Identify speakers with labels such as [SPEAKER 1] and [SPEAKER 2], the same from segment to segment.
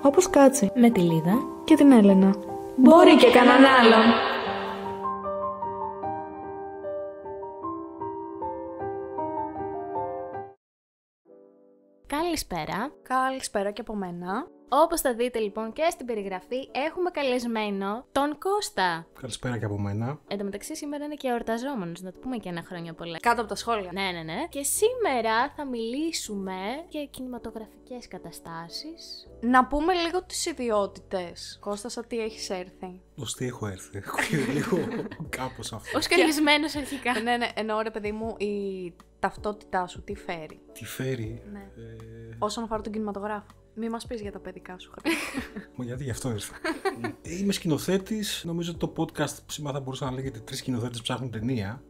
[SPEAKER 1] Όπως κάτσε.
[SPEAKER 2] Με τη Λίδα
[SPEAKER 1] Και την Έλενα.
[SPEAKER 2] Μπορεί και κανέναν άλλον. Καλησπέρα.
[SPEAKER 1] Καλησπέρα και από μένα.
[SPEAKER 2] Όπως θα δείτε λοιπόν και στην περιγραφή, έχουμε καλεσμένο τον Κώστα.
[SPEAKER 3] Καλησπέρα και από μένα.
[SPEAKER 2] Εν τω μεταξύ σήμερα είναι και εορταζόμενος, να του πούμε και ένα χρόνια πολλά.
[SPEAKER 1] Κάτω από τα σχόλια.
[SPEAKER 2] Ναι. Και σήμερα θα μιλήσουμε για κινηματογραφικές καταστάσεις.
[SPEAKER 1] Να πούμε λίγο τις ιδιότητες. Κώστασα, τι έχεις έρθει.
[SPEAKER 3] Ως τι έχω έρθει. Έχω λίγο κάπως αυτό.
[SPEAKER 2] Ως καλεσμένος αρχικά.
[SPEAKER 1] Ναι, εννοώ ρε παιδί μου, η ταυτότητά σου τι φέρει.
[SPEAKER 3] Τι φέρει.
[SPEAKER 1] Ναι. Όσον αφορά τον κινηματογράφο. Μη μας πεις για τα παιδικά σου χρόνια.
[SPEAKER 3] Μα γιατί γι' αυτό ήρθα. Είμαι σκηνοθέτης. Νομίζω ότι το podcast σήμερα θα μπορούσε να λέγεται 3 σκηνοθέτες ψάχνουν ταινία.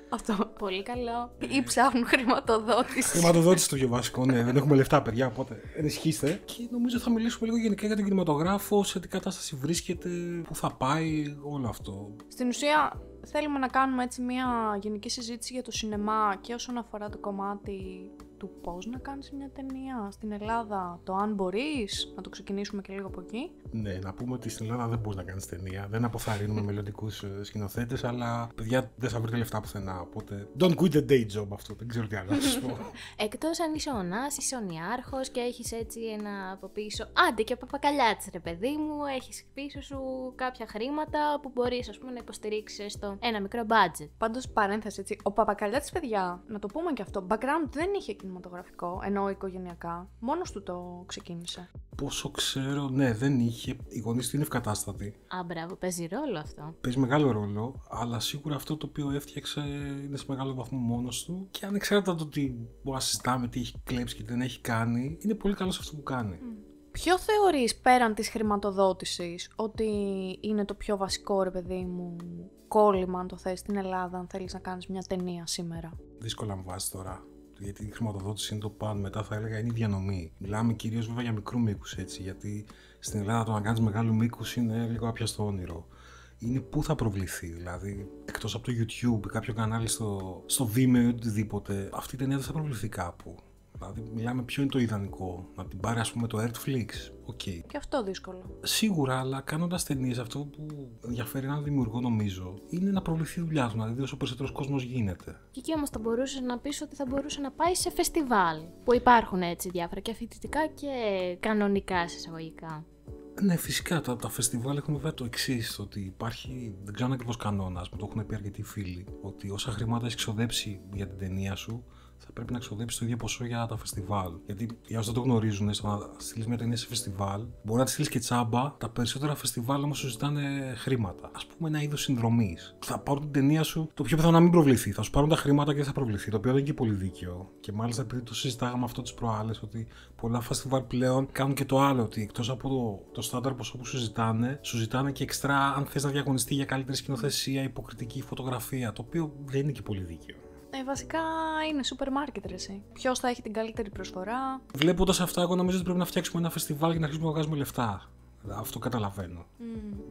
[SPEAKER 1] Αυτό.
[SPEAKER 2] Πολύ καλό.
[SPEAKER 1] Ή ψάχνουν χρηματοδότηση.
[SPEAKER 3] Χρηματοδότηση το πιο βασικό, ναι. Δεν έχουμε λεφτά, παιδιά, οπότε ενισχύστε. Και νομίζω θα μιλήσουμε λίγο γενικά για τον κινηματογράφο, σε τι κατάσταση βρίσκεται, πού θα πάει, όλο αυτό.
[SPEAKER 1] Στην ουσία θέλουμε να κάνουμε έτσι μια γενική συζήτηση για το σινεμά και όσον αφορά το κομμάτι του πώς να κάνεις μια ταινία στην Ελλάδα, το αν μπορείς, να το ξεκινήσουμε και λίγο από εκεί.
[SPEAKER 3] Ναι, να πούμε ότι στην Ελλάδα δεν μπορείς να κάνεις ταινία. Δεν αποθαρρύνουμε μελλοντικούς σκηνοθέτες, αλλά παιδιά δεν θα βρείτε λεφτά πουθενά. Οπότε don't quit the day job αυτό. Δεν ξέρω τι άλλο να σας πω.
[SPEAKER 2] Εκτός αν είσαι ο Νάς, είσαι ο Νιάρχος και έχεις έτσι ένα από πίσω. Άντε και ο Παπακαλιάτης, ρε παιδί μου, έχεις πίσω σου κάποια χρήματα που μπορείς, ας πούμε, να υποστηρίξεις στο ένα μικρό budget.
[SPEAKER 1] Πάντως, παρένθεση έτσι, ο Παπακαλιάτης, παιδιά, να το πούμε και αυτό, background δεν είχε κινηματογραφικό, ενώ οικογενειακά. Μόνος του το ξεκίνησε.
[SPEAKER 3] Πόσο ξέρω, ναι, δεν είχε. Οι γονείς του είναι ευκατάστατοι.
[SPEAKER 2] Α, μπράβο, παίζει ρόλο αυτό.
[SPEAKER 3] Παίζει μεγάλο ρόλο, αλλά σίγουρα αυτό το οποίο έφτιαξε είναι σε μεγάλο βαθμό μόνος του. Και ανεξάρτητα το ότι μπορεί να συζητάμε τι έχει κλέψει και τι δεν έχει κάνει, είναι πολύ καλό σε αυτό που κάνει.
[SPEAKER 1] Ποιο θεωρείς πέραν της χρηματοδότησης ότι είναι το πιο βασικό, ρε παιδί μου, κόλλημα, αν το θες, στην Ελλάδα, αν θέλεις να κάνεις μια ταινία σήμερα?
[SPEAKER 3] Δύσκολα μου βάζει τώρα. Γιατί η χρηματοδότηση είναι το πάνω, μετά θα έλεγα είναι η διανομή. Μιλάμε κυρίως βέβαια για μικρού μήκους έτσι, γιατί στην Ελλάδα το να κάνεις μεγάλου μήκους είναι λίγο άπιαστο όνειρο. Είναι πού θα προβληθεί, δηλαδή εκτός από το YouTube, κάποιο κανάλι στο Vimeo ή οτιδήποτε, αυτή η ταινία δεν θα προβληθεί κάπου. Δηλαδή, μιλάμε ποιο είναι το ιδανικό. Να την πάρει, ας πούμε, το Netflix. Okay.
[SPEAKER 1] Και αυτό δύσκολο.
[SPEAKER 3] Σίγουρα, αλλά κάνοντας ταινίες, αυτό που ενδιαφέρει έναν δημιουργό, νομίζω, είναι να προβληθεί η δουλειά του, να δει όσο περισσότερος κόσμος γίνεται.
[SPEAKER 2] Και εκεί όμως θα μπορούσες να πεις ότι θα μπορούσε να πάει σε φεστιβάλ. Που υπάρχουν έτσι διάφορα και φοιτητικά και κανονικά σε εισαγωγικά.
[SPEAKER 3] Ναι, φυσικά τα φεστιβάλ έχουν βέβαια το εξής, ότι υπάρχει, δεν ξέρω αν ακριβώς κανόνας, μου το έχουν πει αρκετοί φίλοι, ότι όσα χρήματα έχει ξοδέψει για την ταινία σου, θα πρέπει να ξοδέψει το ίδιο ποσό για τα φεστιβάλ. Γιατί για όσοι δεν το γνωρίζουν, στο να στείλει μια ταινία σε φεστιβάλ, μπορεί να τη στείλει και τσάμπα. Τα περισσότερα φεστιβάλ όμως σου ζητάνε χρήματα. Ας πούμε, ένα είδος συνδρομής. Θα πάρουν την ταινία σου, το πιο πιθανό να μην προβληθεί. Θα σου πάρουν τα χρήματα και δεν θα προβληθεί. Το οποίο δεν είναι και πολύ δίκαιο. Και μάλιστα επειδή το συζητάγαμε αυτό τις προάλλες, ότι πολλά φεστιβάλ πλέον κάνουν και το άλλο. Ότι εκτός από το στάνταρ ποσό που σου ζητάνε και εξτρά αν θες να διαγωνιστεί για καλύτερη σκηνοθεσία, υποκριτική φωτογραφία. Το οποίο δεν είναι και πολύ δίκαιο.
[SPEAKER 1] Βασικά είναι σούπερ μάρκετ, ρε εσύ. Ποιος θα έχει την καλύτερη προσφορά.
[SPEAKER 3] Βλέποντας αυτά, εγώ νομίζω ότι πρέπει να φτιάξουμε ένα φεστιβάλ για να αρχίσουμε να βγάζουμε λεφτά. Αυτό καταλαβαίνω.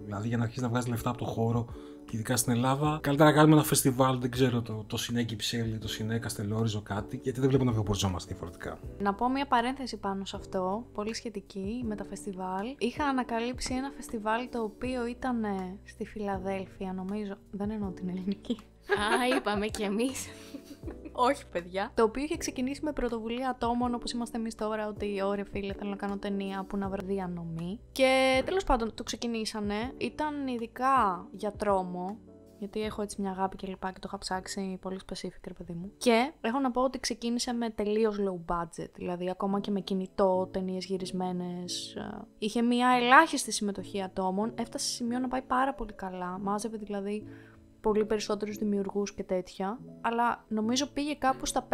[SPEAKER 3] Δηλαδή, για να αρχίσει να βγάζει λεφτά από το χώρο, και ειδικά στην Ελλάδα, καλύτερα να κάνουμε ένα φεστιβάλ, δεν ξέρω, το Σινέ Κυψέλη, το Σινέ Καστελόριζο, κάτι, γιατί δεν βλέπω να βιοποριζόμαστε διαφορετικά.
[SPEAKER 1] Να πω μια παρένθεση πάνω σε αυτό, πολύ σχετική με τα φεστιβάλ. Είχα ανακαλύψει ένα φεστιβάλ το οποίο ήταν στη Φιλαδέλφια, νομίζω. Δεν εννοώ την ελληνική.
[SPEAKER 2] Α, είπαμε κι εμείς.
[SPEAKER 1] Όχι, παιδιά. Το οποίο είχε ξεκινήσει με πρωτοβουλία ατόμων, όπως είμαστε εμείς τώρα, ότι ωραία φίλε, θέλω να κάνω ταινία που να βρω διανομή. Και τέλος πάντων το ξεκινήσανε. Ήταν ειδικά για τρόμο, γιατί έχω έτσι μια αγάπη και λοιπά και το είχα ψάξει πολύ specific, ρε παιδί μου. Και έχω να πω ότι ξεκίνησε με τελείως low budget, δηλαδή ακόμα και με κινητό, ταινίες γυρισμένες. Είχε μια ελάχιστη συμμετοχή ατόμων, έφτασε σε σημείο να πάει πάρα πολύ καλά. Μάζευε δηλαδή πολύ περισσότερους δημιουργούς και τέτοια, αλλά νομίζω πήγε κάπου στα 5-6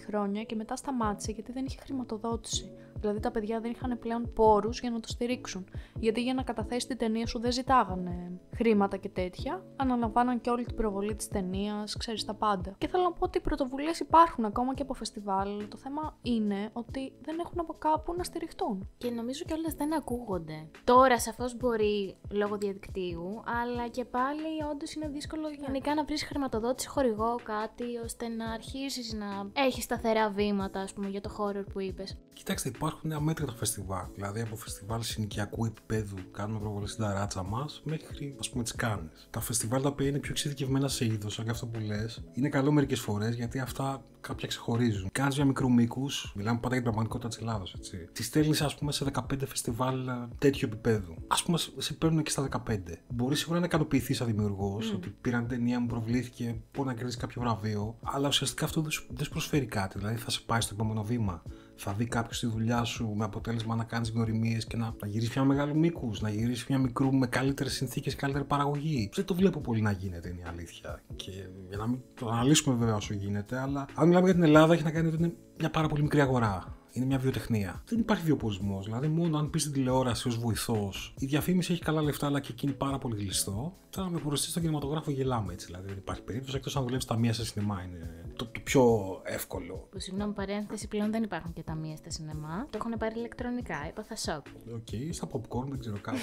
[SPEAKER 1] χρόνια και μετά σταμάτησε γιατί δεν είχε χρηματοδότηση. Δηλαδή τα παιδιά δεν είχαν πλέον πόρους για να το στηρίξουν. Γιατί για να καταθέσει την ταινία σου δεν ζητάγανε χρήματα και τέτοια, αναλαμβάναν και όλη την προβολή της ταινίας, ξέρεις τα πάντα. Και θέλω να πω ότι οι πρωτοβουλίες υπάρχουν ακόμα και από φεστιβάλ. Το θέμα είναι ότι δεν έχουν από κάπου να στηριχτούν.
[SPEAKER 2] Και νομίζω κιόλας δεν ακούγονται. Τώρα σαφώς μπορεί λόγω διαδικτύου, αλλά και πάλι όντως είναι δύσκολο γενικά να βρεις χρηματοδότηση, χορηγό, κάτι ώστε να αρχίσεις να έχεις σταθερά βήματα, ας πούμε, για το χώρο που είπες.
[SPEAKER 3] Κοιτάξτε, υπάρχουν υπάρχουν αμέτρητα φεστιβάλ. Δηλαδή από φεστιβάλ συνοικιακού επίπεδου, κάνουμε προβολή στην ταράτσα μας, μέχρι ας πούμε τις Κάνες. Τα φεστιβάλ τα οποία είναι πιο εξειδικευμένα σε είδος, σαν και αυτό που λες, είναι καλό μερικές φορές γιατί αυτά κάποια ξεχωρίζουν. Κάνεις για μικρού μήκους, μιλάμε πάντα για την πραγματικότητα της Ελλάδας, έτσι. Τις στέλνεις, ας πούμε, σε 15 φεστιβάλ τέτοιου επίπεδου. Ας πούμε, σε παίρνουν και στα 15. Μπορεί σίγουρα να ικανοποιηθεί σαν δημιουργός, ότι πήραν ταινία, μου προβλήθηκε, μπορεί να κερδίσει κάποιο βραβείο, αλλά ουσιαστικά αυτό δεν σου προσφέρει κάτι. Δηλαδή θα σε πάει στο επόμενο βήμα. Θα δει κάποιο τη δουλειά σου με αποτέλεσμα να κάνει γνωριμίες και να γυρίσει μια μεγάλου μήκους, να γυρίσει μια μικρού με καλύτερες συνθήκες, καλύτερη παραγωγή. Δεν το βλέπω πολύ να γίνεται, είναι η αλήθεια. Και για να μην το αναλύσουμε βέβαια όσο γίνεται, αλλά αν μιλάμε για την Ελλάδα, έχει να κάνει ότι είναι μια πάρα πολύ μικρή αγορά. Είναι μια βιοτεχνία. Δεν υπάρχει βιοπορισμός. Δηλαδή, μόνο αν πει στην τηλεόραση ως βοηθός, η διαφήμιση έχει καλά λεφτά, αλλά και εκείνη πάρα πολύ γλιστό. Τώρα με προστεί στον κινηματογράφο γελάμε έτσι. Δηλαδή, δεν υπάρχει περίπτωση εκτός αν δουλεύει ταμεία σε σινεμά. Είναι το πιο εύκολο.
[SPEAKER 2] Που συγγνώμη, παρένθεση, πλέον δεν υπάρχουν και ταμεία στα σινεμά. Το έχουν πάρει ηλεκτρονικά. Έπαθα σοκ.
[SPEAKER 3] Οκ, στα popcorn δεν ξέρω κάτι.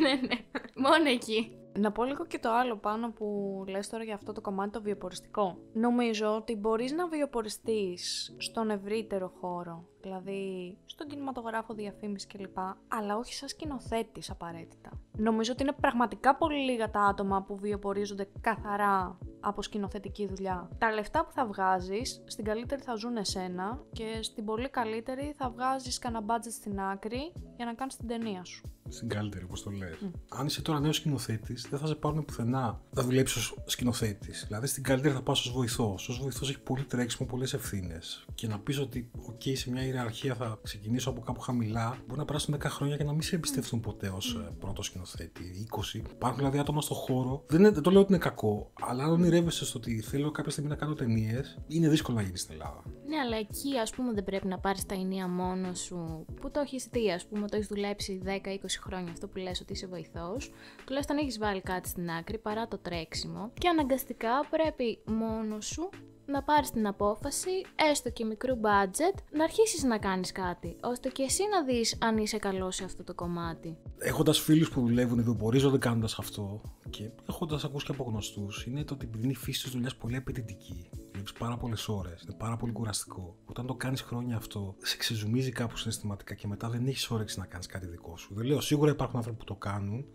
[SPEAKER 2] Ναι. Μόνο εκεί.
[SPEAKER 1] Να πω λίγο και το άλλο πάνω που λες τώρα για αυτό το κομμάτι το βιοποριστικό. Νομίζω ότι μπορείς να βιοποριστείς στον ευρύτερο χώρο, δηλαδή στον κινηματογράφο, διαφήμιση κλπ, αλλά όχι σαν σκηνοθέτης απαραίτητα. Νομίζω ότι είναι πραγματικά πολύ λίγα τα άτομα που βιοπορίζονται καθαρά από σκηνοθετική δουλειά. Τα λεφτά που θα βγάζεις, στην καλύτερη θα ζουν εσένα και στην πολύ καλύτερη θα βγάζεις κανένα budget στην άκρη για να κάνεις την ταινία σου.
[SPEAKER 3] Στην καλύτερη, όπως το λες. Αν είσαι τώρα νέος σκηνοθέτης, δεν θα σε πάρουν πουθενά. Θα δουλέψεις ως σκηνοθέτης. Δηλαδή στην καλύτερη θα πας ως βοηθός. Ως βοηθός έχει πολύ τρέξιμο, πολλές ευθύνες. Και να πεις ότι, OK, σε μια ιεραρχία θα ξεκινήσω από κάπου χαμηλά, μπορεί να περάσουν 10 χρόνια και να μην σε εμπιστευτούν ποτέ ως πρώτο σκηνοθέτη. 20. Υπάρχουν δηλαδή άτομα στο χώρο. Δεν το λέω ότι είναι κακό, αλλά αν ονειρεύεσαι στο ότι θέλω κάποια στιγμή να κάνω ταινίες, είναι δύσκολο να γίνει στην Ελλάδα.
[SPEAKER 2] Ναι, αλλά εκεί ας πούμε δεν πρέπει να πάρεις τα ενία μόνος σου, που το έχεις δει, ας πούμε, το έχεις δουλέψει 10-20 χρόνια, αυτό που λες ότι είσαι βοηθός, τουλάχιστον έχεις βάλει κάτι στην άκρη παρά το τρέξιμο και αναγκαστικά πρέπει μόνος σου να πάρεις την απόφαση, έστω και μικρού budget, να αρχίσεις να κάνεις κάτι, ώστε και εσύ να δεις αν είσαι καλός σε αυτό το κομμάτι.
[SPEAKER 3] Έχοντας φίλους που δουλεύουν, βιοπορίζονται κάνοντας αυτό και έχοντας ακούσει και από γνωστούς, είναι το ότι επειδή είναι η φύση της δουλειάς πολύ απαιτητική. Δουλεύεις πάρα πολλές ώρες, είναι πάρα πολύ κουραστικό. Όταν το κάνεις χρόνια αυτό, σε ξεζουμίζει κάπου συναισθηματικά και μετά δεν έχεις όρεξη να κάνεις κάτι δικό σου. Δεν λέω, σίγουρα υπάρχουν άνθρωποι που το κάνουν,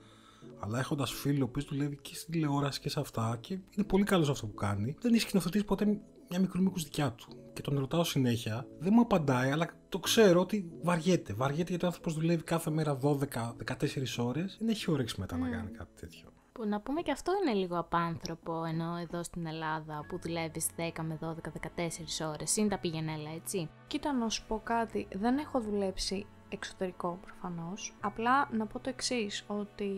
[SPEAKER 3] αλλά έχοντας φίλο ο οποίος δουλεύει και στην τηλεόραση και σε αυτά και είναι πολύ καλός αυτό που κάνει, δεν έχει σκηνοθετήσει ποτέ μια μικρού μήκους δικιά του. Και τον ρωτάω συνέχεια, δεν μου απαντάει, αλλά το ξέρω ότι βαριέται. Βαριέται γιατί ο άνθρωπος δουλεύει κάθε μέρα 12-14 ώρες, δεν έχει όρεξη μετά να κάνει κάτι τέτοιο.
[SPEAKER 2] Που να πούμε και αυτό είναι λίγο απάνθρωπο, ενώ εδώ στην Ελλάδα που δουλεύεις 10 με 12-14 ώρες, είναι τα πηγενέλα, έτσι.
[SPEAKER 1] Κοίτα να σου πω κάτι, δεν έχω δουλέψει εξωτερικό προφανώς. Απλά να πω το εξής, ότι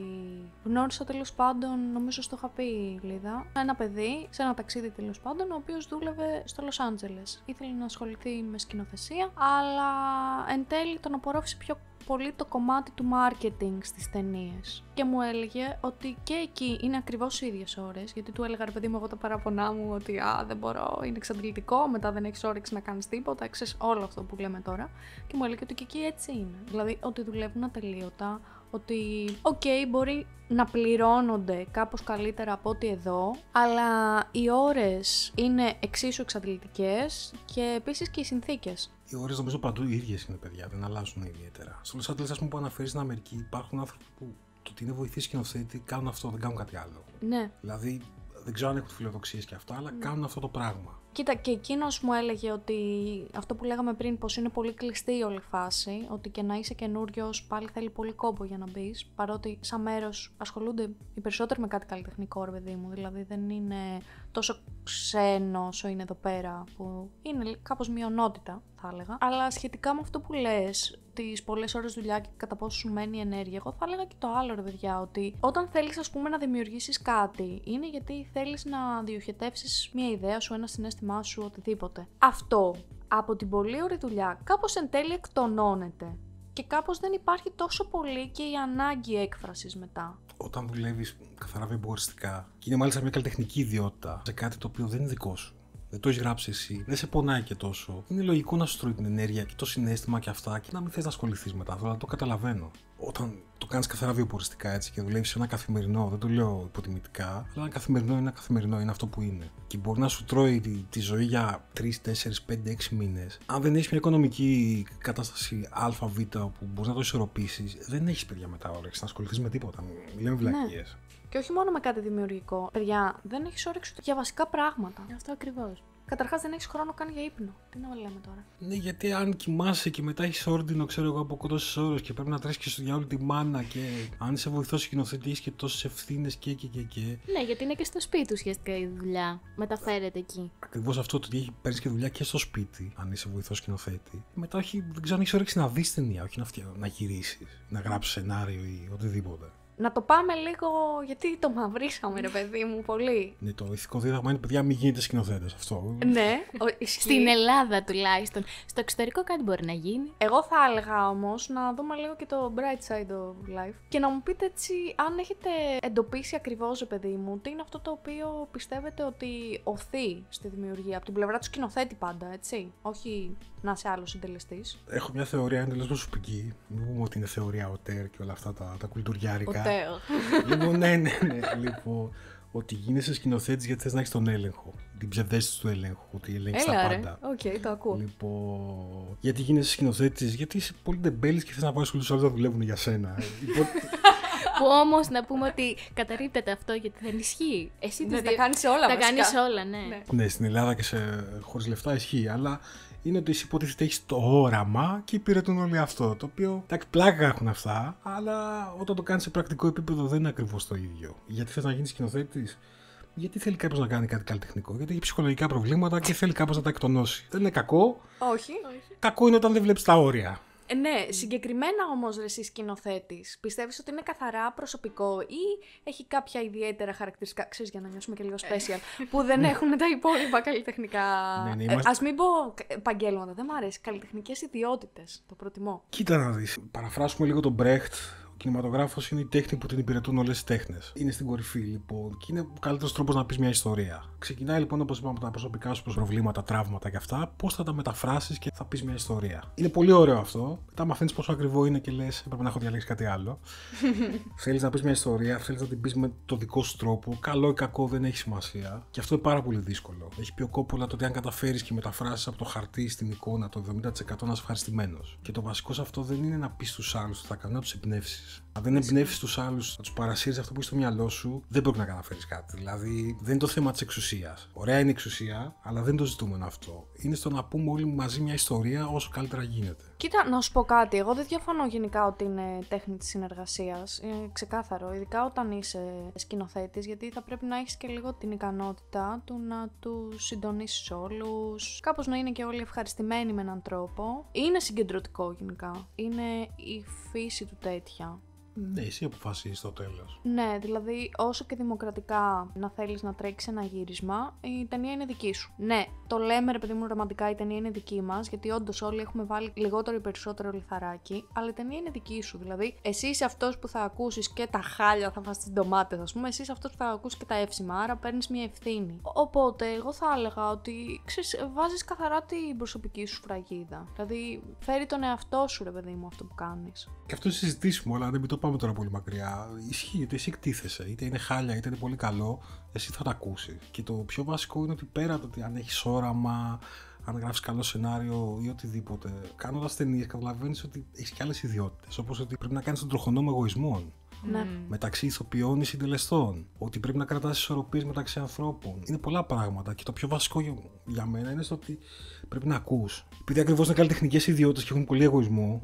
[SPEAKER 1] γνώρισα τέλος πάντων, νομίζω στο είχα πει Λίδα, ένα παιδί σε ένα ταξίδι τέλος πάντων, ο οποίος δούλευε στο Λος Άντζελες. Ήθελε να ασχοληθεί με σκηνοθεσία, αλλά εν τέλει τον απορρόφησε πιο πολύ το κομμάτι του marketing στις ταινίες. Και μου έλεγε ότι και εκεί είναι ακριβώς οι ίδιες ώρες, γιατί του έλεγα ρε παιδί μου εγώ τα παράπονά μου ότι δεν μπορώ, είναι εξαντλητικό, μετά δεν έχεις όρεξη να κάνεις τίποτα, ξέρεις όλο αυτό που λέμε τώρα. Και μου έλεγε ότι και εκεί έτσι είναι. Δηλαδή ότι δουλεύουν ατελείωτα, ότι μπορεί να πληρώνονται κάπως καλύτερα από ό,τι εδώ, αλλά οι ώρες είναι εξίσου εξαντλητικές και επίσης και οι συνθήκες.
[SPEAKER 3] Οι ώρες νομίζω παντού οι ίδιες είναι, παιδιά, δεν αλλάζουν ιδιαίτερα. Στο Los Angeles, ας πούμε, που αναφέρεις στην Αμερική, υπάρχουν άνθρωποι που το ότι είναι βοηθοί σκηνοθέτη κάνουν αυτό, δεν κάνουν κάτι άλλο.
[SPEAKER 1] Ναι.
[SPEAKER 3] Δηλαδή, δεν ξέρω αν έχουν φιλοδοξίες και αυτά, αλλά κάνουν αυτό το πράγμα.
[SPEAKER 1] Κοίτα, και εκείνος μου έλεγε ότι αυτό που λέγαμε πριν, πως είναι πολύ κλειστή η όλη φάση, ότι και να είσαι καινούριος πάλι θέλει πολύ κόπο για να μπεις, παρότι σαν μέρος ασχολούνται οι περισσότεροι με κάτι καλλιτεχνικό, ρε παιδί μου, δηλαδή δεν είναι τόσο ξένο όσο είναι εδώ πέρα, που είναι κάπως μειονότητα, θα έλεγα. Αλλά σχετικά με αυτό που λες, τις πολλές ώρες δουλειά και κατά πόσο σου μένει η ενέργεια, εγώ θα έλεγα και το άλλο, ρε παιδιά, ότι όταν θέλεις, ας πούμε, να δημιουργήσεις κάτι, είναι γιατί θέλεις να διοχετεύσεις μια ιδέα σου, ένα συναίσθημά σου, οτιδήποτε. Αυτό από την πολύ ωραία δουλειά κάπως εν τέλει εκτονώνεται και κάπως δεν υπάρχει τόσο πολύ και η ανάγκη έκφρασης μετά.
[SPEAKER 3] Όταν δουλεύεις καθαρά βιοποριστικά και είναι μάλιστα μια καλλιτεχνική ιδιότητα σε κάτι το οποίο δεν είναι δικό σου. δεν το έχει γράψει εσύ, δεν σε πονάει και τόσο. Είναι λογικό να σου τρώει την ενέργεια και το συναίσθημα και αυτά και να μην θες να ασχοληθείς μετά. Δηλαδή το καταλαβαίνω. Όταν το κάνεις καθαρά βιοποριστικά έτσι και δουλεύεις σε ένα καθημερινό, δεν το λέω υποτιμητικά, αλλά ένα καθημερινό είναι ένα καθημερινό, είναι αυτό που είναι. Και μπορεί να σου τρώει τη ζωή για 3, 4, 5, 6 μήνες. Αν δεν έχεις μια οικονομική κατάσταση ΑΒ που μπορείς να το ισορροπήσεις, δεν έχεις παιδιά μετά όρεξη να ασχοληθείς με τίποτα. Μην λέμε βλακίες.
[SPEAKER 1] Και όχι μόνο με κάτι δημιουργικό. Παιδιά, δεν έχεις όρεξη για βασικά πράγματα.
[SPEAKER 2] Αυτό ακριβώς.
[SPEAKER 1] Καταρχάς δεν έχεις χρόνο καν για ύπνο. Τι να λέμε τώρα.
[SPEAKER 3] Ναι, γιατί αν κοιμάσαι και μετά έχεις όρντινο, ξέρω εγώ, από τόσες ώρες και πρέπει να τρέξεις και για όλη τη μάνα και αν είσαι βοηθός σκηνοθέτη έχεις και τόσες ευθύνες και.
[SPEAKER 2] Ναι, γιατί είναι και στο σπίτι ουσιαστικά η δουλειά. Μεταφέρεται εκεί.
[SPEAKER 3] Ακριβώς αυτό, το ότι παίρνεις και δουλειά και στο σπίτι, αν είσαι βοηθός σκηνοθέτη. Μετά δεν ξέρω αν έχεις όρεξη να δεις ταινία, όχι να γυρίσεις, να γράψεις σενάριο ή οτιδήποτε.
[SPEAKER 1] Να το πάμε λίγο, γιατί το μαυρίσαμε, ρε παιδί μου, πολύ.
[SPEAKER 3] Ναι, το ηθικό δίδαγμα είναι, παιδιά, μην γίνετε σκηνοθέτες. Αυτό.
[SPEAKER 1] Ναι,
[SPEAKER 2] στην Ελλάδα τουλάχιστον. Στο εξωτερικό κάτι μπορεί να γίνει.
[SPEAKER 1] Εγώ θα έλεγα όμως να δούμε λίγο και το bright side of life και να μου πείτε έτσι, αν έχετε εντοπίσει ακριβώς, ρε παιδί μου, τι είναι αυτό το οποίο πιστεύετε ότι οθεί στη δημιουργία, από την πλευρά του σκηνοθέτη πάντα, έτσι. Όχι να είσαι άλλος συντελεστής.
[SPEAKER 3] Έχω μια θεωρία εντελώς προσωπική. Μην πούμε ότι είναι θεωρία οτέρ και όλα αυτά τα κουλτουριάρικα. Λοιπόν, ναι. Λοιπόν, ότι γίνεσαι σκηνοθέτης γιατί θες να έχεις τον έλεγχο. Την ψευδαίσθηση του έλεγχου, ότι ελέγχεις τα πάντα.
[SPEAKER 1] Οκ, το ακούω.
[SPEAKER 3] Λοιπόν, γιατί γίνεσαι σκηνοθέτης, γιατί είσαι πολύ ντεμπέλης και θες να βάλεις όλους τους άλλους να δουλεύουν για σένα.
[SPEAKER 2] Που όμως να πούμε ότι καταρρίπτεται αυτό γιατί δεν ισχύει. Εσύ
[SPEAKER 1] τα κάνεις όλα,
[SPEAKER 2] τα κάνεις όλα, ναι.
[SPEAKER 3] Ναι, στην Ελλάδα και χωρίς λεφτά ισχύει, αλλά είναι ότι εσύ υποτίθεται έχεις το όραμα και υπηρετούν όλοι αυτό. Το οποίο, εντάξει, πλάκα έχουν αυτά, αλλά όταν το κάνεις σε πρακτικό επίπεδο δεν είναι ακριβώς το ίδιο. Γιατί θες να γίνεις σκηνοθέτης, γιατί θέλει κάποιος να κάνει κάτι καλλιτεχνικό, γιατί έχει ψυχολογικά προβλήματα και θέλει κάποιος να τα εκτονώσει. Δεν είναι κακό.
[SPEAKER 1] Όχι.
[SPEAKER 3] Κακό είναι όταν δεν βλέπεις τα όρια.
[SPEAKER 1] Ναι, συγκεκριμένα όμως ρε εσύ σκηνοθέτης, πιστεύεις ότι είναι καθαρά προσωπικό ή έχει κάποια ιδιαίτερα χαρακτηριστικά, ξέρεις, για να νιώσουμε και λίγο special, που δεν έχουν τα υπόλοιπα καλλιτεχνικά.
[SPEAKER 3] Ναι,
[SPEAKER 1] Ας μην πω επαγγέλματα, δεν μου αρέσει, καλλιτεχνικές ιδιότητες, το προτιμώ.
[SPEAKER 3] Κοίτα να δεις, παραφράσουμε λίγο τον Μπρέχτ. Ο κινηματογράφος είναι η τέχνη που την υπηρετούν όλες οι τέχνες. Είναι στην κορυφή λοιπόν και είναι ο καλύτερος τρόπος να πεις μια ιστορία. Ξεκινάει λοιπόν, όπως είπαμε, από τα προσωπικά σου προβλήματα, τραύματα και αυτά, πώς θα τα μεταφράσεις και θα πεις μια ιστορία. Είναι πολύ ωραίο αυτό. Μετά μαθαίνεις πόσο ακριβό είναι και λες, έπρεπε να έχω διαλέξει κάτι άλλο. Θέλεις να πεις μια ιστορία, θέλεις να την πεις με το δικό σου τρόπο. Καλό ή κακό δεν έχει σημασία. Και αυτό είναι πάρα πολύ δύσκολο. Έχει πει ο Κόπολα το ότι αν καταφέρεις και μεταφράσεις από το χαρτί στην εικόνα το 70% να είσαι ευχαριστημένος. Και το βασικό σε αυτό δεν είναι να πεις στους άλλους τι θα κάνουν, να τους εμπνεύσεις. Αν δεν εμπνεύσεις τους άλλους, να τους παρασύρεις αυτό που έχει στο μυαλό σου, δεν πρέπει να καταφέρεις κάτι. Δηλαδή, δεν είναι το θέμα της εξουσίας. Ωραία είναι η εξουσία, αλλά δεν το ζητούμενο αυτό. Είναι στο να πούμε όλοι μαζί μια ιστορία όσο καλύτερα γίνεται.
[SPEAKER 1] Κοίτα, να σου πω κάτι. Εγώ δεν διαφωνώ γενικά ότι είναι τέχνη της συνεργασίας. Είναι ξεκάθαρο. Ειδικά όταν είσαι σκηνοθέτης, γιατί θα πρέπει να έχεις και λίγο την ικανότητα του να τους συντονίσεις όλους. Κάπως να είναι και όλοι ευχαριστημένοι με έναν τρόπο. Είναι συγκεντρωτικό γενικά. Είναι η φύση του τέτοια.
[SPEAKER 3] Ναι, εσύ αποφασίζεις στο τέλος.
[SPEAKER 1] Ναι, δηλαδή όσο και δημοκρατικά να θέλεις να τρέξεις ένα γύρισμα, η ταινία είναι δική σου. Ναι, το λέμε ρε παιδί μου ρομαντικά, η ταινία είναι δική μας, γιατί όντως όλοι έχουμε βάλει λιγότερο ή περισσότερο λιθαράκι, αλλά η ταινία είναι δική σου. Δηλαδή, εσύ είσαι αυτός που θα ακούσεις και τα χάλια, θα φας τις ντομάτες, ας πούμε, εσύ είσαι αυτός που θα ακούσεις και τα εύσημα, άρα παίρνεις μια ευθύνη. Οπότε, εγώ θα έλεγα ότι ξέρεις, βάζεις καθαρά την προσωπική σου φραγίδα. Δηλαδή, φέρει τον εαυτό σου, ρε παιδί μου, αυτό που κάνεις.
[SPEAKER 3] Και αυτό συζητήσουμε, αλλά δεν το πάμε τώρα πολύ μακριά. Ισχύει ότι εσύ εκτίθεσαι, είτε είναι χάλια είτε είναι πολύ καλό, εσύ θα τα ακούσεις. Και το πιο βασικό είναι ότι πέρα από το ότι αν έχεις όραμα, αν γράφεις καλό σενάριο ή οτιδήποτε, κάνοντας ταινίες καταλαβαίνεις ότι έχεις και άλλες ιδιότητες. Όπως ότι πρέπει να κάνεις τον τροχονόμο εγωισμών.
[SPEAKER 1] Ναι.
[SPEAKER 3] Μεταξύ ηθοποιών ή συντελεστών. Ότι πρέπει να κρατάς ισορροπίες μεταξύ ανθρώπων. Είναι πολλά πράγματα. Και το πιο βασικό για μένα είναι στο ότι πρέπει να ακούς. Επειδή ακριβώς είναι καλλιτεχνικές ιδιότητες και έχουν πολύ εγωισμό.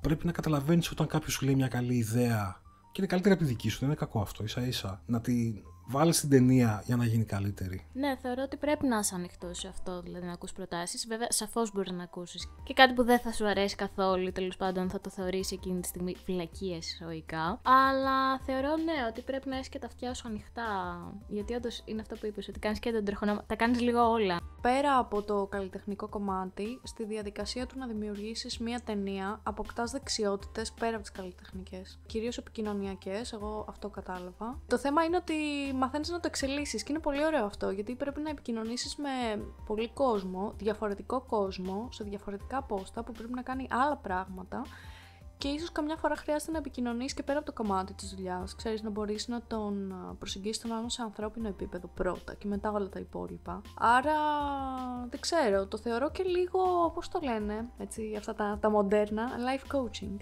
[SPEAKER 3] Πρέπει να καταλαβαίνεις όταν κάποιος σου λέει μια καλή ιδέα και είναι καλύτερη από τη δική σου, δεν είναι κακό αυτό, ίσα-ίσα. Να τη βάλεις στην ταινία για να γίνει καλύτερη.
[SPEAKER 2] Ναι, θεωρώ ότι πρέπει να είσαι ανοιχτός σε αυτό, δηλαδή να ακούς προτάσεις. Βέβαια, σαφώς μπορείς να ακούσεις και κάτι που δεν θα σου αρέσει καθόλου, τέλος πάντων θα το θεωρήσει εκείνη τη στιγμή βλακίες εισαγωγικά. Αλλά θεωρώ, ναι, ότι πρέπει να έχεις και τα αυτιά σου ανοιχτά. Γιατί όντως είναι αυτό που είπες, ότι κάνεις και τον τροχονόμο, τα κάνεις λίγο όλα.
[SPEAKER 1] Πέρα από το καλλιτεχνικό κομμάτι, στη διαδικασία του να δημιουργήσεις μία ταινία, αποκτάς δεξιότητες πέρα από τις καλλιτεχνικές. Κυρίως επικοινωνιακές, εγώ αυτό κατάλαβα. Το θέμα είναι ότι μαθαίνεις να το εξελίσσεις και είναι πολύ ωραίο αυτό, γιατί πρέπει να επικοινωνήσεις με πολύ κόσμο, διαφορετικό κόσμο, σε διαφορετικά πόστα που πρέπει να κάνει άλλα πράγματα. Και ίσως καμιά φορά χρειάζεται να επικοινωνείς και πέρα από το κομμάτι της δουλειάς. Ξέρεις, να μπορείς να τον προσεγγίσεις τον άλλον σε ανθρώπινο επίπεδο πρώτα και μετά όλα τα υπόλοιπα. Άρα, δεν ξέρω, το θεωρώ και λίγο, πώς το λένε, έτσι, αυτά τα μοντέρνα, life coaching.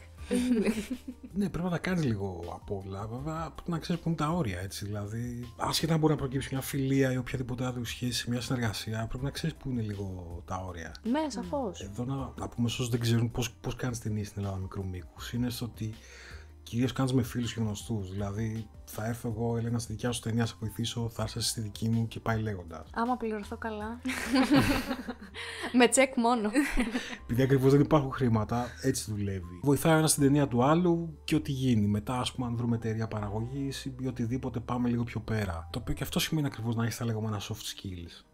[SPEAKER 3] Ναι, πρέπει να τα κάνεις λίγο από όλα. Βέβαια, πρέπει να ξέρεις που είναι τα όρια, έτσι. Δηλαδή, άσχετα αν μπορεί να προκύψει μια φιλία ή οποιαδήποτε άλλη σχέση σε μια συνεργασία, πρέπει να ξέρεις που είναι λίγο τα όρια.
[SPEAKER 1] Ναι, σαφώς.
[SPEAKER 3] Εδώ να πούμε σε όσους δεν ξέρουν πώς κάνεις ταινίες στην Ελλάδα μικρού μήκους. Είναι στο ότι κυρίως κάνεις με φίλους και γνωστούς. Δηλαδή, θα έρθω εγώ, Ελένα, στη δικιά σου ταινία, θα σε βοηθήσω, θα έρθεις στη δική μου και πάει λέγοντας.
[SPEAKER 1] Άμα πληρωθώ καλά. Με τσεκ μόνο.
[SPEAKER 3] Επειδή ακριβώς δεν υπάρχουν χρήματα, έτσι δουλεύει. Βοηθάει ο ένας στην ταινία του άλλου και ό,τι γίνει. Μετά, ας πούμε, αν βρούμε εταιρεία παραγωγής ή οτιδήποτε, πάμε λίγο πιο πέρα. Το οποίο και αυτό σημαίνει ακριβώς να έχεις τα λεγόμενα soft skills.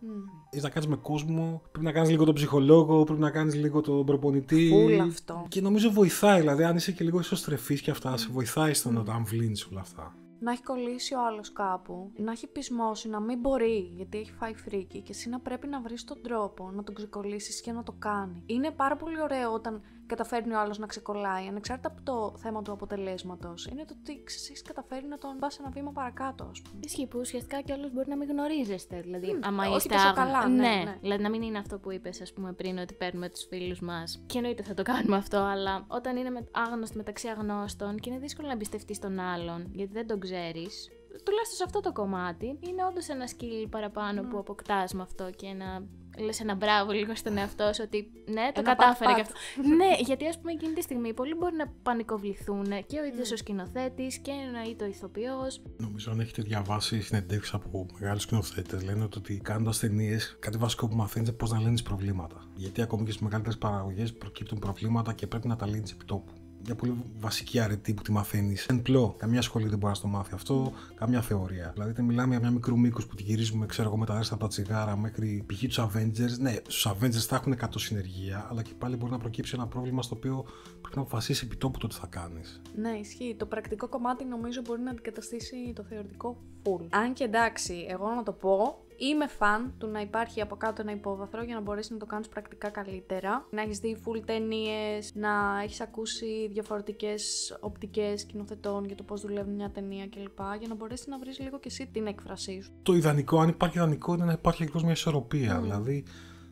[SPEAKER 3] Έχεις να κάνεις με κόσμο, πρέπει να κάνεις λίγο τον ψυχολόγο, πρέπει να κάνεις λίγο τον προπονητή.
[SPEAKER 1] Φούλ αυτό.
[SPEAKER 3] Και νομίζω βοηθάει, δηλαδή, αν είσαι και λίγο ισοστρεφής και αυτά, σε βοηθάει στο να τα αμβλύνεις όλα αυτά.
[SPEAKER 1] Να έχει κολλήσει ο άλλος κάπου, να έχει πεισμώσει, να μην μπορεί γιατί έχει φάει φρίκι και εσύ να πρέπει να βρεις τον τρόπο να τον ξεκολλήσεις και να το κάνει. Είναι πάρα πολύ ωραίο όταν καταφέρνει ο άλλος να ξεκολλάει, ανεξάρτητα από το θέμα του αποτελέσματος. Είναι το ότι έχεις καταφέρει να τον πας ένα βήμα παρακάτω, ας πούμε.
[SPEAKER 2] Ισχύει που ουσιαστικά κι όλος μπορεί να μην γνωρίζεστε. Δηλαδή, άμα
[SPEAKER 1] όχι
[SPEAKER 2] είστε
[SPEAKER 1] τόσο καλά,
[SPEAKER 2] ναι. Δηλαδή, να μην είναι αυτό που είπες, ας πούμε, πριν, ότι παίρνουμε τους φίλους μας. Και εννοείται θα το κάνουμε αυτό, αλλά όταν είναι άγνωστοι μεταξύ αγνώστων και είναι δύσκολο να εμπιστευτείς τον άλλον, γιατί δεν τον ξέρεις. Τουλάχιστον σε αυτό το κομμάτι είναι όντως ένα skill παραπάνω που αποκτάς με αυτό και να λες ένα μπράβο λίγο στον εαυτό σου ότι ναι, το κατάφερε και αυτό. Ναι, γιατί ας πούμε εκείνη τη στιγμή πολλοί μπορεί να πανικοβληθούν και ο ίδιος ο σκηνοθέτης και εννοείται ο ηθοποιός.
[SPEAKER 3] Νομίζω αν έχετε διαβάσει συνεντεύξεις από μεγάλους σκηνοθέτες, λένε ότι κάνοντας ταινίες, κάτι βασικό που μαθαίνεις είναι πώς να λύνεις προβλήματα. Γιατί ακόμη και στις μεγαλύτερες παραγωγές προκύπτουν προβλήματα και πρέπει να τα λύνεις επί τόπου. Για πολύ βασική αρετή που τη μαθαίνεις. Εν πλώ, καμιά σχολή δεν μπορεί να το μάθει αυτό, καμιά θεωρία. Δηλαδή, είτε μιλάμε για μια μικρού μήκους που τη γυρίζουμε, ξέρω εγώ, με τα ρέστα από τα τσιγάρα μέχρι π.χ. τους Avengers. Ναι, στους Avengers θα έχουν 100 συνεργεία, αλλά και πάλι μπορεί να προκύψει ένα πρόβλημα στο οποίο πρέπει να αποφασίσεις επί τόπου το τι θα κάνεις.
[SPEAKER 1] Ναι, ισχύει. Το πρακτικό κομμάτι νομίζω μπορεί να αντικαταστήσει το θεωρητικό full. Αν και εντάξει, εγώ να το πω. Είμαι φαν του να υπάρχει από κάτω ένα υπόβαθρο για να μπορέσει να το κάνεις πρακτικά καλύτερα. Να έχεις δει full ταινίες, να έχεις ακούσει διαφορετικές οπτικές σκηνοθετών για το πώς δουλεύει μια ταινία κλπ. Για να μπορέσει να βρεις λίγο και εσύ την έκφρασή σου.
[SPEAKER 3] Το ιδανικό, αν υπάρχει ιδανικό, είναι να υπάρχει ακριβώς μια ισορροπία. Δηλαδή,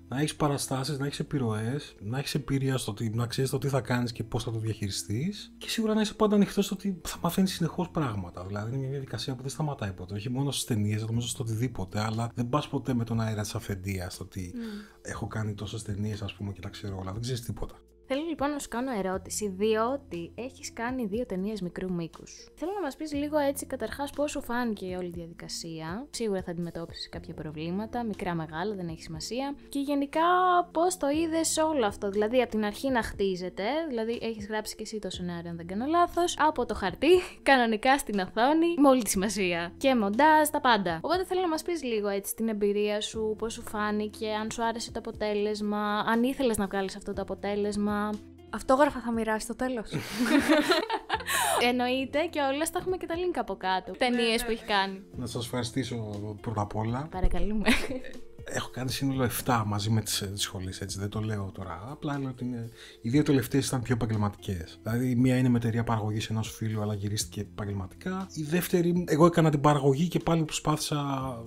[SPEAKER 3] να έχεις παραστάσεις, να έχεις επιρροές, να έχεις εμπειρία στο ότι να ξέρεις το τι θα κάνεις και πώς θα το διαχειριστείς και σίγουρα να είσαι πάντα ανοιχτός στο ότι θα μαθαίνεις συνεχώς πράγματα. Δηλαδή είναι μια διαδικασία που δεν σταματάει ποτέ. Όχι μόνο στις ταινίες, νομίζω στο οτιδήποτε, αλλά δεν πας ποτέ με τον αέρα της αφεντείας στο ότι έχω κάνει τόσες ταινίες, ας πούμε, και τα ξέρω όλα. Δεν ξέρεις τίποτα.
[SPEAKER 2] Θέλω λοιπόν να σου κάνω ερώτηση, διότι έχεις κάνει 2 ταινίες μικρού μήκους. Θέλω να μας πεις λίγο έτσι καταρχάς πώς σου φάνηκε η όλη διαδικασία. Σίγουρα θα αντιμετώπισες κάποια προβλήματα, μικρά μεγάλα, δεν έχει σημασία. Και γενικά πώς το είδες όλο αυτό, δηλαδή από την αρχή να χτίζεται, δηλαδή έχεις γράψει και εσύ το σενάριο αν δεν κάνω λάθος, από το χαρτί, κανονικά στην οθόνη, με όλη τη σημασία. Και μοντάζ, τα πάντα. Οπότε θέλω να μας πεις λίγο έτσι την εμπειρία σου, πώς σου φάνηκε, αν σου άρεσε το αποτέλεσμα, αν ήθελες να βγάλεις αυτό το αποτέλεσμα.
[SPEAKER 1] Αυτόγραφα θα μοιράσει στο τέλος.
[SPEAKER 2] Εννοείται και όλες θα έχουμε και τα link από κάτω. Ταινίες που έχει κάνει.
[SPEAKER 3] Να σας ευχαριστήσω πρώτα απ' όλα.
[SPEAKER 2] Παρακαλούμε.
[SPEAKER 3] Έχω κάνει σύνολο 7 μαζί με τις σχολές, έτσι δεν το λέω τώρα. Απλά λέω ότι οι 2 τελευταίες ήταν πιο επαγγελματικές. Δηλαδή, η μία είναι με εταιρεία παραγωγής ενός φίλου, αλλά γυρίστηκε επαγγελματικά. Η δεύτερη, εγώ έκανα την παραγωγή και πάλι προσπάθησα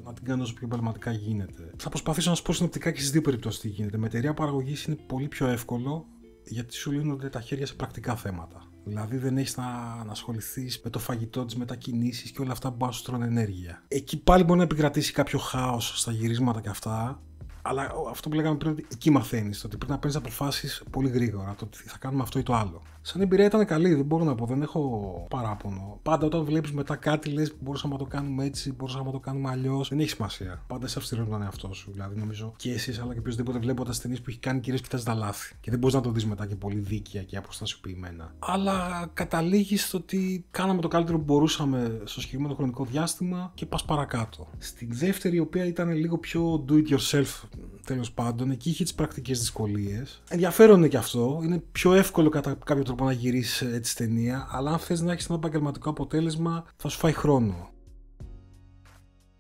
[SPEAKER 3] να την κάνω όσο πιο επαγγελματικά γίνεται. Θα προσπαθήσω να σου πω συνοπτικά και στις 2 περιπτώσεις τι γίνεται. Με εταιρεία παραγωγής είναι πολύ πιο εύκολο γιατί σου λύνονται τα χέρια σε πρακτικά θέματα. Δηλαδή δεν έχεις να ασχοληθείς με το φαγητό της μετακινήσεις και όλα αυτά που μπορεί να σου τρώνε ενέργεια. Εκεί πάλι μπορεί να επικρατήσει κάποιο χάος στα γυρίσματα και αυτά. Αλλά αυτό που λέγαμε πριν, ότι εκεί μαθαίνεις, ότι πρέπει να παίρνεις αποφάσεις πολύ γρήγορα, το ότι θα κάνουμε αυτό ή το άλλο. Σαν εμπειρία ήταν καλή, δεν μπορώ να πω, δεν έχω παράπονο. Πάντα όταν βλέπεις μετά κάτι, λες μπορούσαμε να το κάνουμε έτσι, μπορούσαμε να το κάνουμε αλλιώς. Δεν έχει σημασία. Πάντα είσαι αυστηρός με τον εαυτό σου. Δηλαδή νομίζω και εσείς, αλλά και οποιοδήποτε βλέποντας ταινίες που έχει κάνει, κυρίως κοιτάς τα λάθη. Και δεν μπορείς να το δεις μετά και πολύ δίκαια και αποστασιοποιημένα. Αλλά καταλήγεις στο ότι κάναμε το καλύτερο που μπορούσαμε στο συγκεκριμένο χρονικό διάστημα και πας παρακάτω. Στην δεύτερη, η οποία ήταν λίγο πιο do it yourself. Τέλος πάντων, εκεί είχε τις πρακτικές δυσκολίες. Ενδιαφέρον είναι και αυτό. Είναι πιο εύκολο κατά κάποιο τρόπο να γυρίσεις έτσι ταινία, αλλά αν θες να έχεις ένα επαγγελματικό αποτέλεσμα, θα σου φάει χρόνο.